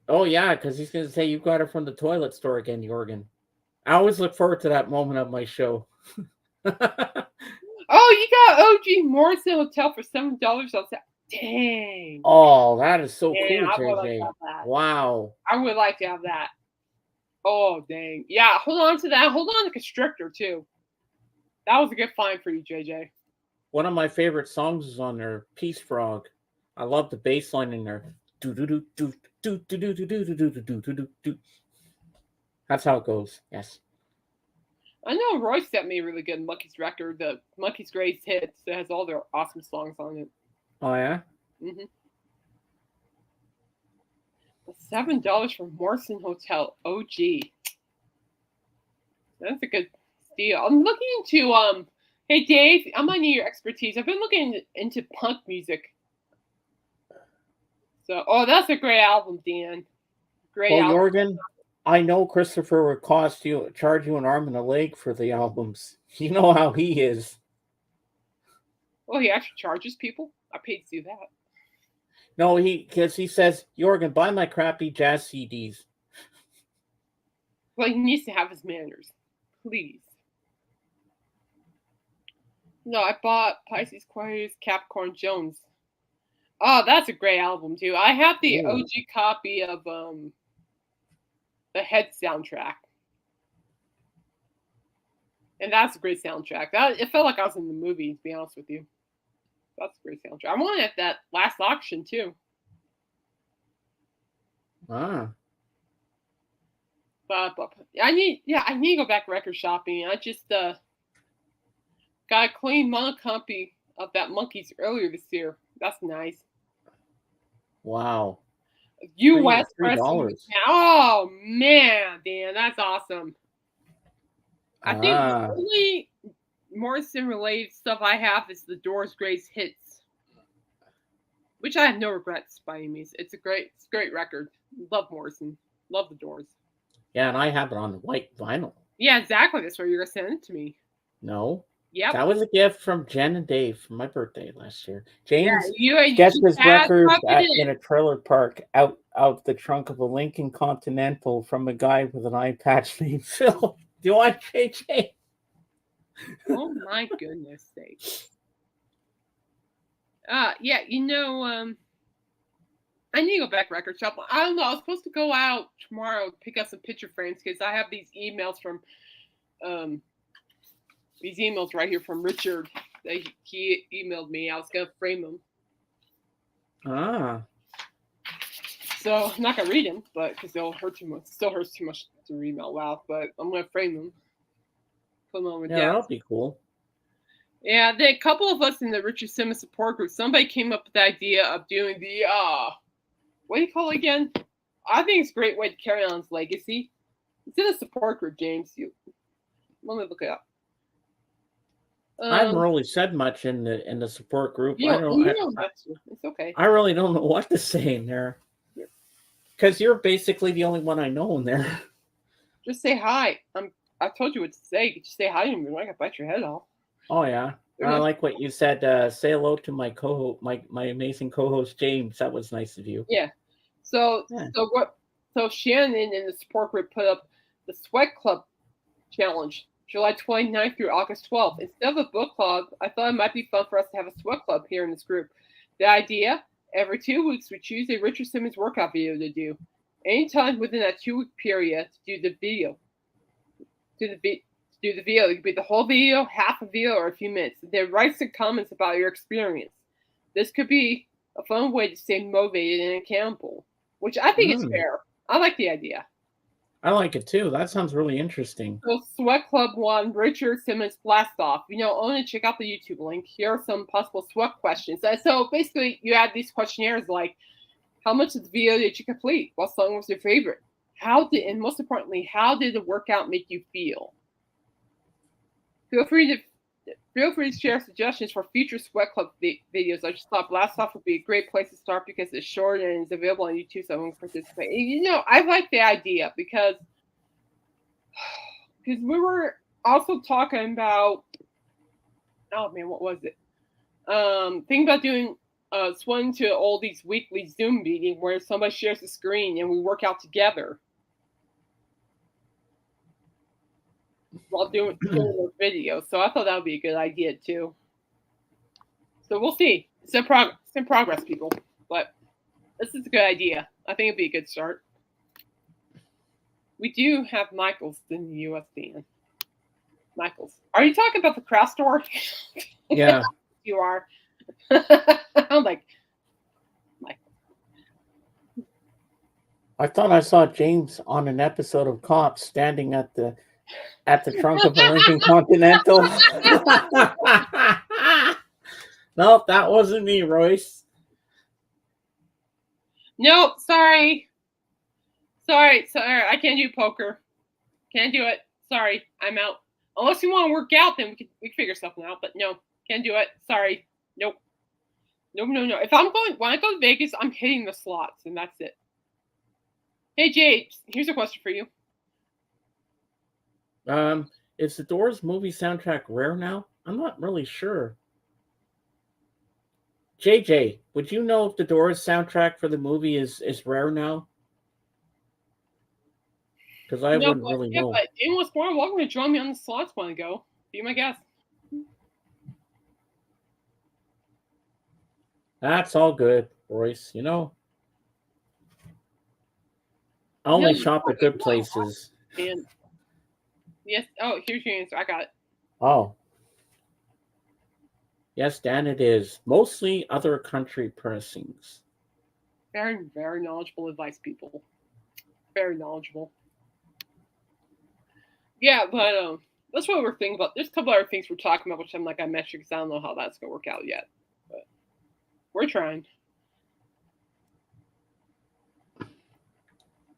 Oh, yeah, because he's going to say you got it from the toilet store again, Jorgen. I always look forward to that moment of my show. Oh, you got OG Morrison Hotel for $7 on that. Dang. Oh, that is so cool, I would like JJ. to have that. Wow. I would like to have that. Oh, dang. Yeah, hold on to that. Hold on to Constrictor, too. That was a good find for you, JJ. One of my favorite songs is on there, Peace Frog. I love the bass line in there. That's how it goes. Yes. I know Roy sent me a really good Monkeys record, the Monkeys Greatest Hits. That has all their awesome songs on it. Oh, yeah? Mm-hmm. $7 for Morrison Hotel OG. That's a good deal. I'm looking into Hey Dave, I might need your expertise. I've been looking into punk music. So, that's a great album, Dan. Great album. Jorgen, I know Christopher would charge you an arm and a leg for the albums. You know how he is. Well, he actually charges people. I paid to do that. No, because he says, Jorgen, buy my crappy jazz CDs. Well, he needs to have his manners. Please. No, I bought Pisces Choirs, Capricorn Jones. Oh, that's a great album too. I have the OG copy of the Head soundtrack, and that's a great soundtrack. It felt like I was in the movie. To be honest with you, that's a great soundtrack. I wanted at that last auction too. Ah. But I need to go back record shopping. I just got a clean mono copy of that Monkeys earlier this year. That's nice. Wow. U.S. $3. Oh man, Dan, that's awesome. I think the only Morrison related stuff I have is the Doors' Greatest Hits, which I have no regrets by any means. It's a great record. Love Morrison. Love the Doors. Yeah, and I have it on white vinyl. Yeah, exactly. That's why you're gonna send it to me. No. Yep. That was a gift from Jen and Dave for my birthday last year. James you gets his record in a trailer park out the trunk of a Lincoln Continental from a guy with an eye patch named Phil. Do you want JJ? Oh my goodness sakes. Yeah, I need to go back record shop. I don't know. I was supposed to go out tomorrow to pick up some picture frames because I have these emails from right here from Richard that he emailed me. I was gonna frame them. Ah. So I'm not gonna read them, but because they'll hurt too much. It still hurts too much to read them out loud. But I'm gonna frame them. Put them on my desk. That'll be cool. Yeah, a couple of us in the Richard Simmons support group. Somebody came up with the idea of doing the what do you call it again? I think it's a great way to carry on his legacy. It's in a support group, James. Let me look it up. I haven't really said much in the support group. It's okay. I really don't know what to say in there. Because you're basically the only one I know in there. Just say hi. I told you what to say. Just say hi to me. I can bite your head off. Oh yeah. I like what you said. Say hello to my co-host, my amazing co-host James. That was nice of you. Yeah. So Shannon in the support group put up the Sweat Club challenge, July 29th through August 12th. Instead of a book club, I thought it might be fun for us to have a sweat club here in this group. The idea, Every 2 weeks, we choose a Richard Simmons workout video to do. Anytime within that 2 week period, do the video. Do the video. It could be the whole video, half a video, or a few minutes. Then write some comments about your experience. This could be a fun way to stay motivated and accountable, which I think is fair. I like the idea. I like it too. That sounds really interesting. So Sweat Club 1, Richard Simmons Blast Off. Owen, check out the YouTube link. Here are some possible sweat questions. So basically, you add these questionnaires like, how much of the video did you complete? What song was your favorite? And most importantly, how did the workout make you feel? Feel free to share suggestions for future Sweat Club videos. I just thought Blast Off would be a great place to start because it's short and it's available on YouTube, so everyone can participate. I like the idea because we were also talking about, oh man, what was it? Thinking about doing swing to all these weekly Zoom meeting where somebody shares the screen and we work out together while doing the video. So I thought that would be a good idea too. So we'll see. It's in progress, people. But this is a good idea. I think it'd be a good start. We do have Michaels in the US, Dan. Michaels. Are you talking about the craft store? Yeah. You are. I'm like, Michael. I thought I saw James on an episode of Cops standing at the trunk of a Lincoln Continental. No, that wasn't me, Royce. No, sorry. I can't do poker. Can't do it. Sorry, I'm out. Unless you want to work out, then we can figure something out. But no, can't do it. Sorry. Nope. No. When I go to Vegas, I'm hitting the slots, and that's it. Hey, Jay, here's a question for you. Is the Doors movie soundtrack rare now? I'm not really sure. JJ, would you know if the Doors soundtrack for the movie is rare now? Because I wouldn't really know. But anyone was more welcome to join me on the slots when I go. Be my guest. That's all good, Royce. I only shop at good places. And yes. Oh, here's your answer. I got it. Oh. Yes, Dan, it is. Mostly other country pressings. Very, very knowledgeable advice, people. Very knowledgeable. Yeah, but that's what we're thinking about. There's a couple other things we're talking about, which I'm like, I mentioned because I don't know how that's going to work out yet. But we're trying.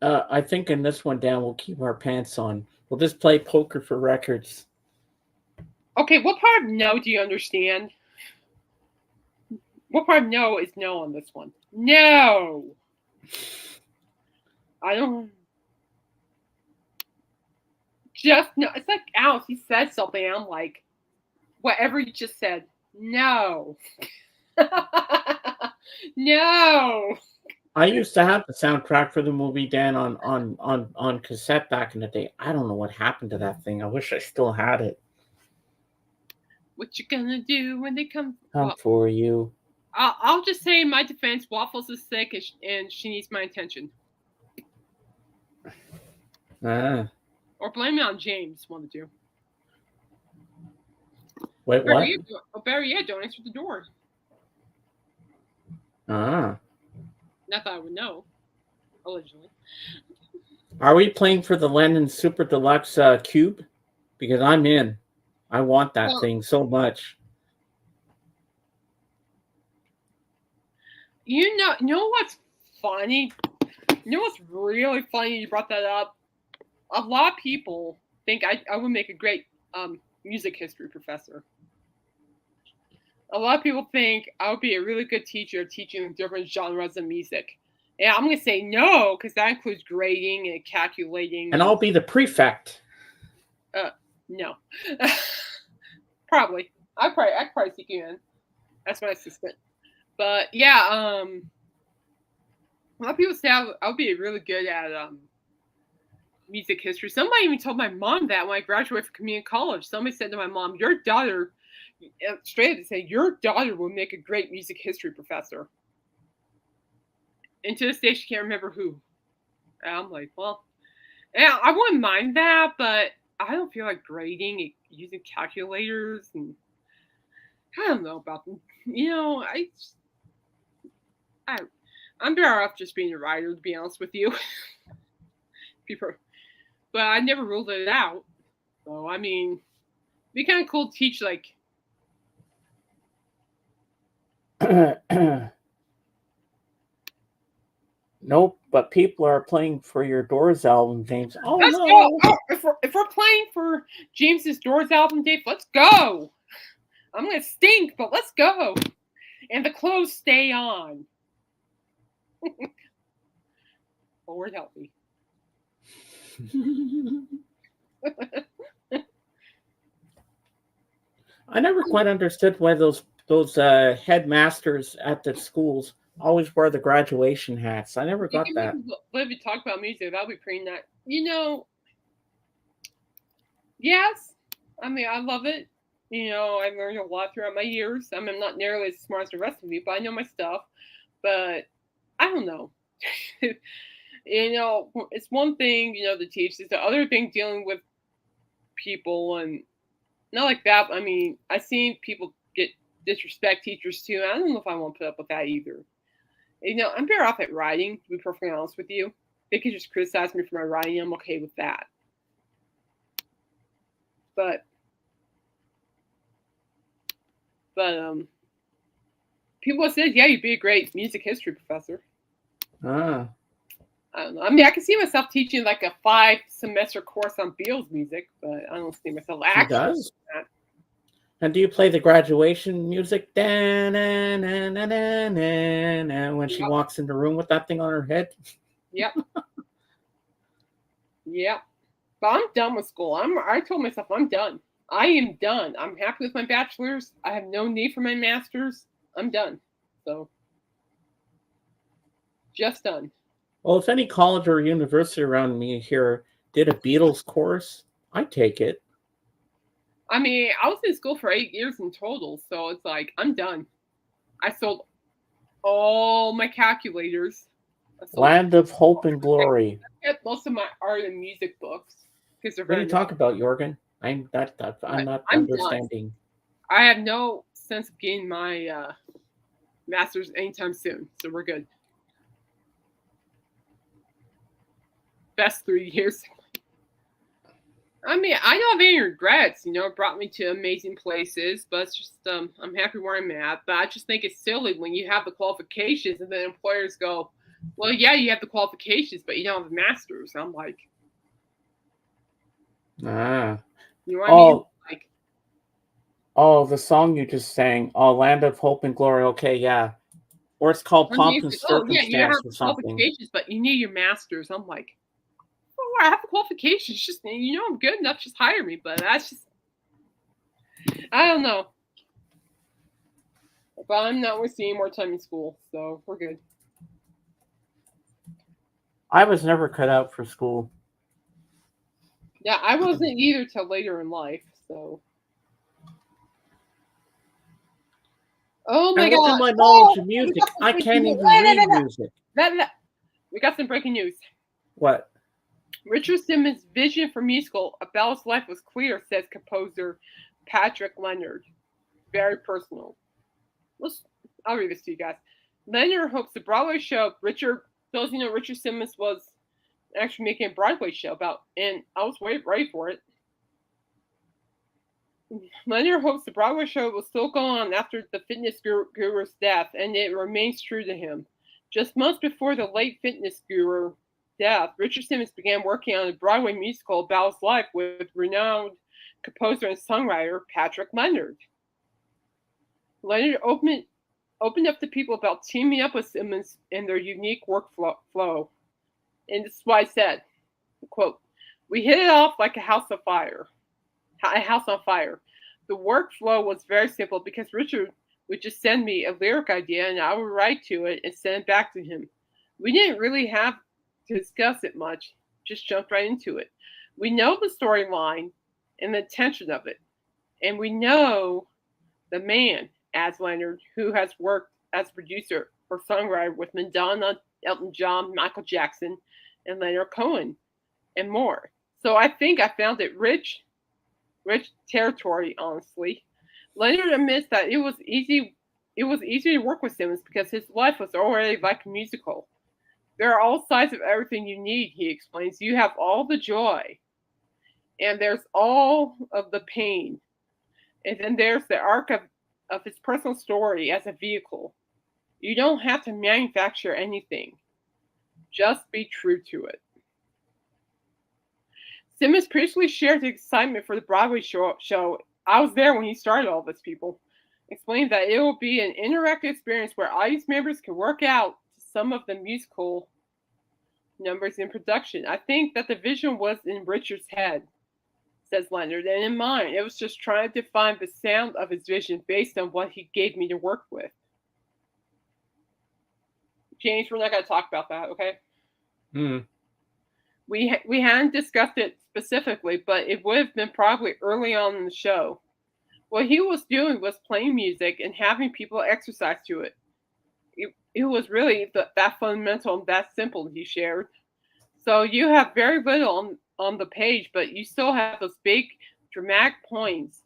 I think in this one, Dan, we'll keep our pants on. We'll just play poker for records. Okay, what part of no do you understand? What part of no is no on this one? No! I don't... Just no. It's like Alice, he said something, and I'm like, whatever you just said, no. No! I used to have the soundtrack for the movie, Dan, on cassette back in the day. I don't know what happened to that thing. I wish I still had it. What you gonna do when they come for you? I'll just say in my defense, Waffles is sick and she needs my attention. Or blame it on James, one of the two. Wait, what? Better yet, don't answer the door. Not that I would know, allegedly. Are we playing for the Lennon Super Deluxe Cube? Because I'm in. I want that thing so much. You know what's funny? You know what's really funny? You brought that up. A lot of people think I would make a great music history professor. A lot of people think I would be a really good teacher teaching different genres of music. Yeah, I'm going to say no, because that includes grading and calculating. And I'll be the prefect. No. Probably. I'd probably stick you in. That's my assistant. But yeah, a lot of people say I would be really good at music history. Somebody even told my mom that when I graduated from community college. Somebody said to my mom, your daughter, straight up, say, your daughter will make a great music history professor. And to this day, she can't remember who. And I'm like, well, yeah, I wouldn't mind that, but I don't feel like grading it using calculators, and I don't know about them. I I'm better off just being a writer, to be honest with you. People, but I never ruled it out. So I mean, it'd be kind of cool to teach like. Nope, but people are playing for your Doors album, James. Oh Let's go. no! Oh, if we're playing for James's Doors album, Dave, let's go. I'm gonna stink, but let's go. And the clothes stay on. Lord help me. I never quite understood why those headmasters at the schools always wear the graduation hats. I never You got can that. let me talk about music. That'll be pretty nice. Yes. I mean, I love it. I learned a lot throughout my years. I mean, I'm not nearly as smart as the rest of you, but I know my stuff. But I don't know. It's one thing, to teach. It's the other thing dealing with people and not like that. I mean, I've seen people get disrespect teachers too. And I don't know if I want to put up with that either. I'm better off at writing, to be perfectly honest with you. They could just criticize me for my writing. I'm okay with that. But people have said, yeah, you'd be a great music history professor. Ah. I don't know. I mean, I can see myself teaching like a 5-semester course on Beatles music, but I don't see myself She actually doing does. that. And do you play the graduation music? Da, na, na, na, na, na, na, when she Yep. walks in the room with that thing on her head? Yep. Yep. But I'm done with school. I told myself I'm done. I am done. I'm happy with my bachelor's. I have no need for my master's. I'm done. So just done. Well, if any college or university around me here did a Beatles course, I'd take it. I mean, I was in school for 8 years in total, so it's like I'm done. I sold all my calculators. Land of Hope and Glory. I kept most of my art and music books because they're What are very you nice. talking about, Jorgen? I'm not I'm done. understanding. I have no sense of getting my master's anytime soon, so we're good. Best 3 years. I mean, I don't have any regrets. It brought me to amazing places, but it's just I'm happy where I'm at. But I just think it's silly when you have the qualifications and then employers go, "Well, yeah, you have the qualifications, but you don't have a master's." I'm like, Ah. you know what I mean? Like, the song you just sang. Oh, Land of Hope and Glory. Okay, yeah. Or it's called Pomp and oh yeah, you have Circumstance or the something. qualifications, but you need your master's. I'm like, oh, I have the qualifications. Just I'm good enough. Just hire me. But that's just, I don't know. But I'm not wasting any more time in school, so we're good. I was never cut out for school. Yeah, I wasn't either till later in life. So, oh my And look at god! my Oh, knowledge of we music. got some I breaking can't news. even read music. We got some breaking news. What? Richard Simmons' vision for musical A Bell's Life was clear, says composer Patrick Leonard. Very personal. I'll read this to you guys. Leonard hopes the Broadway show those Richard Simmons was actually making a Broadway show about, and I was ready for it. Leonard hopes the Broadway show will still go on after the fitness guru's death, and it remains true to him. Just months before the late fitness guru death, Richard Simmons began working on a Broadway musical about his life with renowned composer and songwriter Patrick Leonard. Leonard opened up to people about teaming up with Simmons and their unique workflow. And this is what I said, quote, "We hit it off like a house on fire. The workflow was very simple because Richard would just send me a lyric idea and I would write to it and send it back to him. We didn't really have to discuss it much, just jumped right into it. We know the storyline and the tension of it, and we know the man, as Leonard, who has worked as producer or songwriter with Madonna, Elton John, Michael Jackson, and Leonard Cohen, and more. So I think I found it rich territory, honestly. Leonard admits that it was easy to work with Simmons because his life was already like a musical. There are all sides of everything you need, he explains. You have all the joy, and there's all of the pain. And then there's the arc of his personal story as a vehicle. You don't have to manufacture anything. Just be true to it. Simmons previously shared his excitement for the Broadway show. I was there when he started all this, people. Explained that it will be an interactive experience where audience members can work out some of the musical numbers in production. I think that the vision was in Richard's head, says Leonard, and in mine. It was just trying to find the sound of his vision based on what he gave me to work with. James, we're not going to talk about that, okay? We hadn't discussed it specifically, but it would have been probably early on in the show. What he was doing was playing music and having people exercise to it. It was really that fundamental and that simple, he shared. So you have very little on the page, but you still have those big dramatic points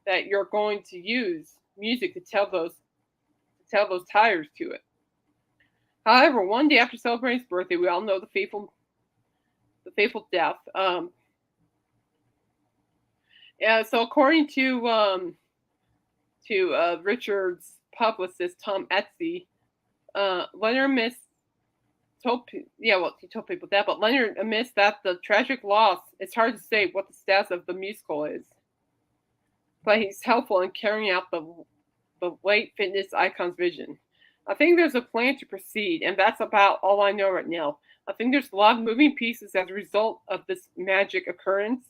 that you're going to use music to tell those tires to it. However, one day after celebrating his birthday, we all know the fateful death. So according to Richard's publicist Tom Etsy, Leonard he told people that, but Leonard admits that the tragic loss. It's hard to say what the status of the musical is, but he's helpful in carrying out the late fitness icon's vision. I think there's a plan to proceed, and that's about all I know right now. I think there's a lot of moving pieces as a result of this magic occurrence.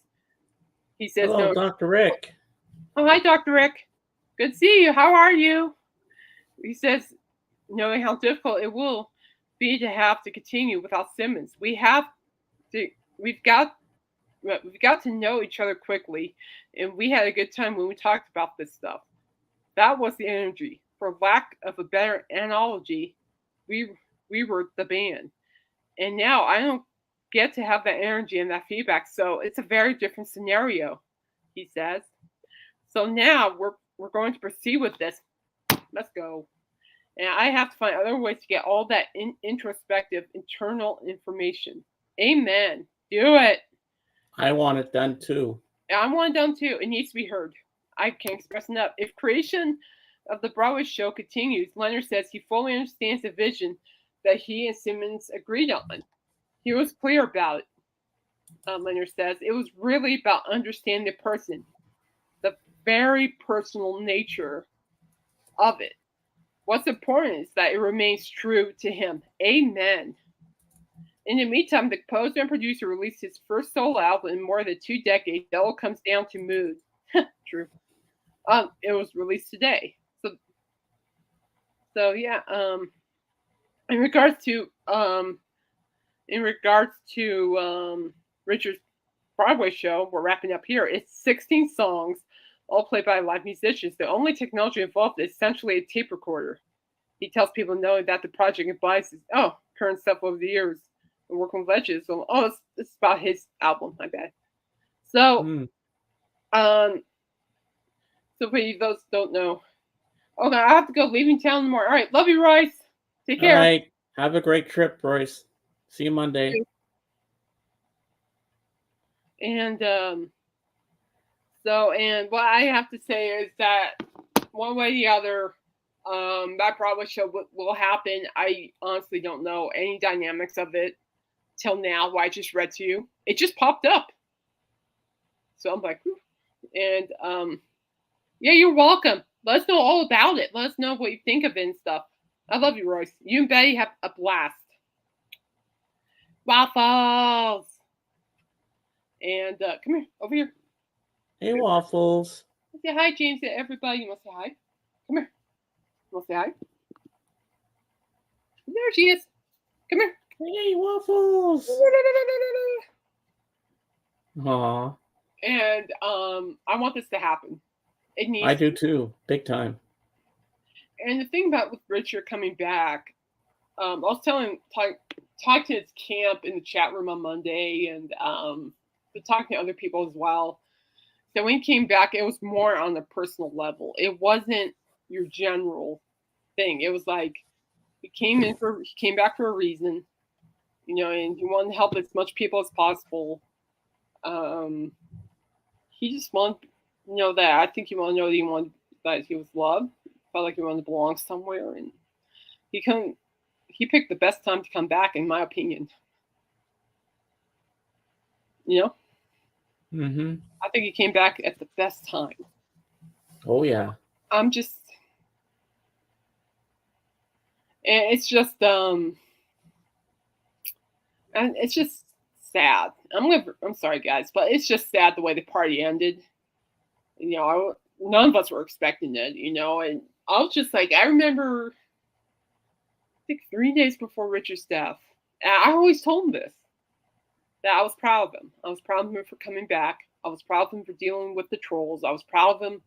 He says, hello, Dr. Rick. Oh, hi, Dr. Rick. Good to see you. How are you? He says, knowing how difficult it will be to have to continue without Simmons. We've got to know each other quickly, and we had a good time when we talked about this stuff. That was the energy. For lack of a better analogy, we were the band. And now I don't get to have that energy and that feedback, so it's a very different scenario, he says. So now we're going to proceed with this. Let's go. And I have to find other ways to get all that introspective internal information. Amen. Do it. I want it done too. I want it done too. It needs to be heard. I can't express enough. If creation of the Broadway show continues, Leonard says he fully understands the vision that he and Simmons agreed on. He was clear about it. Leonard says it was really about understanding the person, the very personal nature of it. What's important is that it remains true to him. Amen. In the meantime, the composer and producer released his first solo album in more than 2 decades. It all comes down to mood. True. It was released today. So yeah. In regards to Richard's Broadway show, we're wrapping up here. It's 16 songs, all played by live musicians. The only technology involved is essentially a tape recorder. He tells people knowing that the project implies current stuff over the years and working with legends. So, it's about his album, my bad. So, so for those don't know. Okay, I have to go, leaving town tomorrow. All right, love you, Royce. Take care. All right, have a great trip, Royce. See you Monday. And and what I have to say is that one way or the other, that Broadway show will happen. I honestly don't know any dynamics of it till now. What I just read to you, it just popped up. So I'm like, and yeah, you're welcome. Let us know all about it. Let us know what you think of it and stuff. I love you, Royce. You and Betty have a blast. Waffles. And come here, over here. Hey, Waffles. Say hi, James, to everybody. You want to say hi? Come here. You want to say hi? There she is. Come here. Hey, Waffles. Aw. And I want this to happen. It needs. I do too, big time. And the thing about with Richard coming back, I was talking to his camp in the chat room on Monday, and talking to other people as well. So when he came back, it was more on a personal level. It wasn't your general thing. It was like he came back for a reason, and he wanted to help as much people as possible. He just wanted to know that. I think he wanted to know that he was loved, felt like he wanted to belong somewhere, and he couldn't. He picked the best time to come back, in my opinion. Mm-hmm. I think he came back at the best time. Oh yeah. I'm just, and it's just sad. I'm sorry, guys, but it's just sad the way the party ended. None of us were expecting it, and I was just like, I remember, I think 3 days before Richard's death, and I always told him this, that I was proud of him. I was proud of him for coming back. I was proud of him for dealing with the trolls. I was proud of him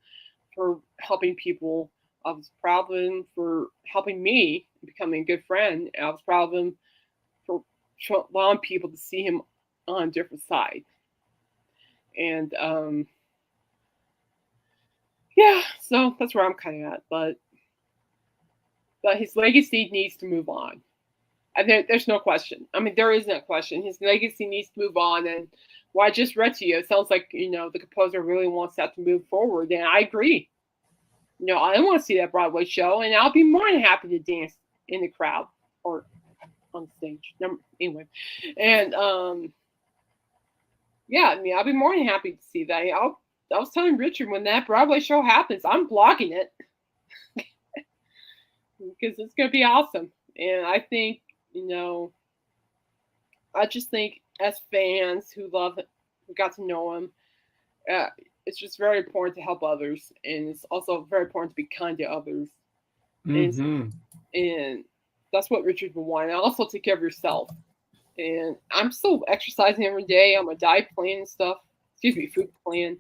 for helping people. I was proud of him for helping me, becoming a good friend. And I was proud of him for allowing people to see him on a different side. And yeah, so that's where I'm kind of at. But his legacy needs to move on. And there's no question. I mean, there is no question. His legacy needs to move on. And what I just read to you, it sounds like, the composer really wants that to move forward. And I agree. I want to see that Broadway show, and I'll be more than happy to dance in the crowd or on stage. Anyway, and yeah, I mean, I'll be more than happy to see that. I was telling Richard, when that Broadway show happens, I'm blogging it because it's going to be awesome. And I think, I just think as fans who got to know him, it's just very important to help others, and it's also very important to be kind to others. Mm-hmm. And that's what Richard would want. And also take care of yourself. And I'm still exercising every day. I'm a diet plan and stuff. Food plan.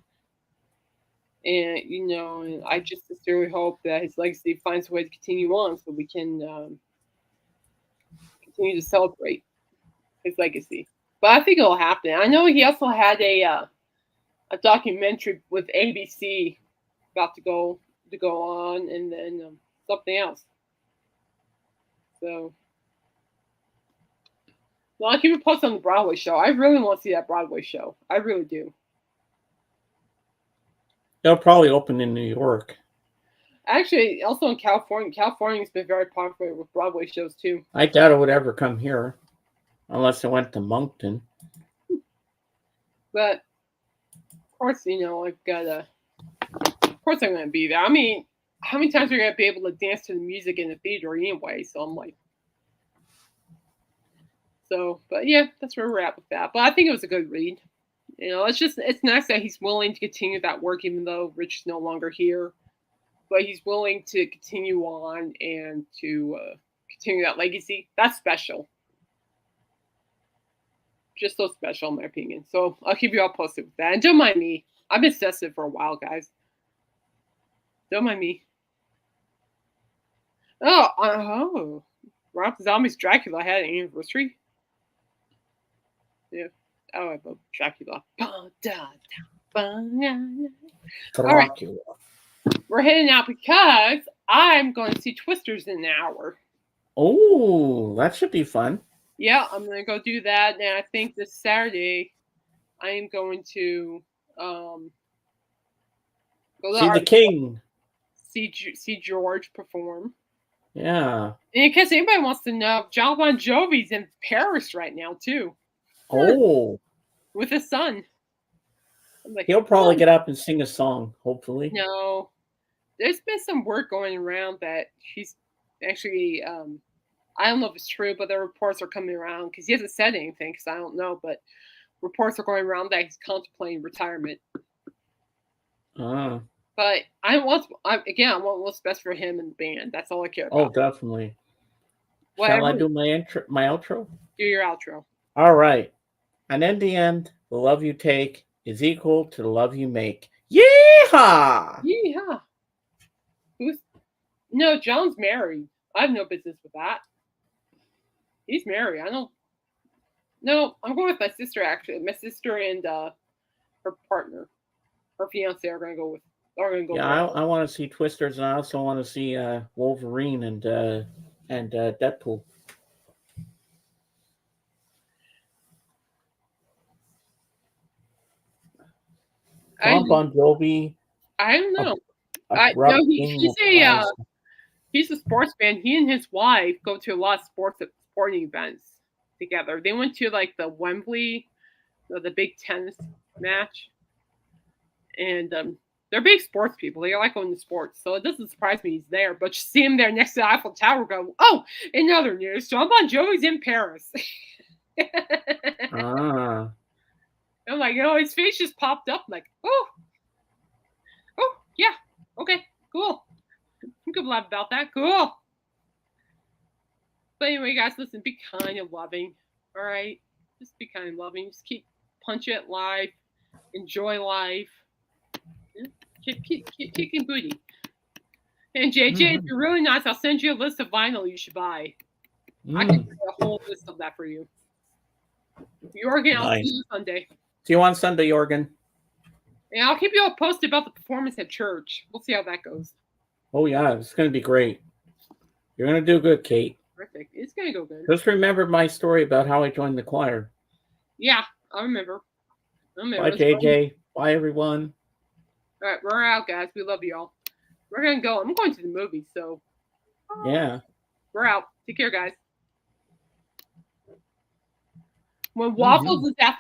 And and I just sincerely hope that his legacy finds a way to continue on, so we can continue to celebrate his legacy. But I think it'll happen. I know he also had a documentary with ABC about to go on, and then something else. So, well, I'll keep it posted on the Broadway show. I really want to see that Broadway show. I really do. They'll probably open in New York. Actually, also in California. California's been very popular with Broadway shows too. I doubt it would ever come here, unless it went to Moncton. But of course, I've got to. Of course, I'm going to be there. I mean, how many times are you going to be able to dance to the music in the theater anyway? So I'm like, but yeah, that's where we're at with that. But I think it was a good read. It's nice that he's willing to continue that work, even though Rich is no longer here. But he's willing to continue on and to continue that legacy. That's special. Just so special, in my opinion. So I'll keep you all posted with that. And don't mind me. I've been obsessive for a while, guys. Don't mind me. Oh. Rob Zombie's Dracula had an anniversary. Yeah. Oh, I love Dracula. Dracula. All right. We're heading out because I'm going to see Twisters in an hour. Oh, that should be fun. Yeah, I'm going to go do that. And I think this Saturday I am going to go to see the King. See George perform. Yeah. And in case anybody wants to know, John Bon Jovi's in Paris right now too. Oh. With his son. Like, he'll probably get up and sing a song, hopefully. No. There's been some work going around that he's actually, I don't know if it's true, but the reports are coming around because he hasn't said anything because I don't know, but reports are going around that he's contemplating retirement. But I want what's best for him and the band. That's all I care about. Oh, definitely. Shall I do my outro? Do your outro. All right. And in the end, the love you take is equal to the love you make. Yeehaw! No, John's married. I have no business with that. He's married. I don't. No, I'm going with my sister. Actually, my sister and her partner, her fiance, are gonna go with. Are gonna go Yeah, watch. I want to see Twisters, and I also want to see Wolverine and Deadpool. I John Bon Jovi, I don't a, know. I no. abrupt game He's of a prize. he's a sports fan. He and his wife go to a lot of sporting events together. They went to like the Wembley, the big tennis match, and they're big sports people. They like going to sports, so it doesn't surprise me he's there. But you see him there next to the Eiffel Tower, go, oh! In other news, John Bon Jovi's in Paris. Ah, I'm like, oh, his face just popped up. I'm like, oh, yeah, okay, cool. I'm good about that. Cool. But anyway, guys, listen, be kind and loving. All right? Just be kind and loving. Just keep punch at life. Enjoy life. Yeah. Keep kicking booty. And JJ, if you're really nice, I'll send you a list of vinyl you should buy. I can do a whole list of that for you. Jorgen, I'll see you Sunday. See you on Sunday, Jorgen. And I'll keep you all posted about the performance at church. We'll see how that goes. Oh, yeah, it's going to be great. You're going to do good, Kate. Terrific. It's going to go good. Just remember my story about how I joined the choir. Yeah, I remember. Bye, JJ. Bye, everyone. All right, we're out, guys. We love you all. We're going to go. I'm going to the movies, so. Yeah. We're out. Take care, guys. When Waffles is at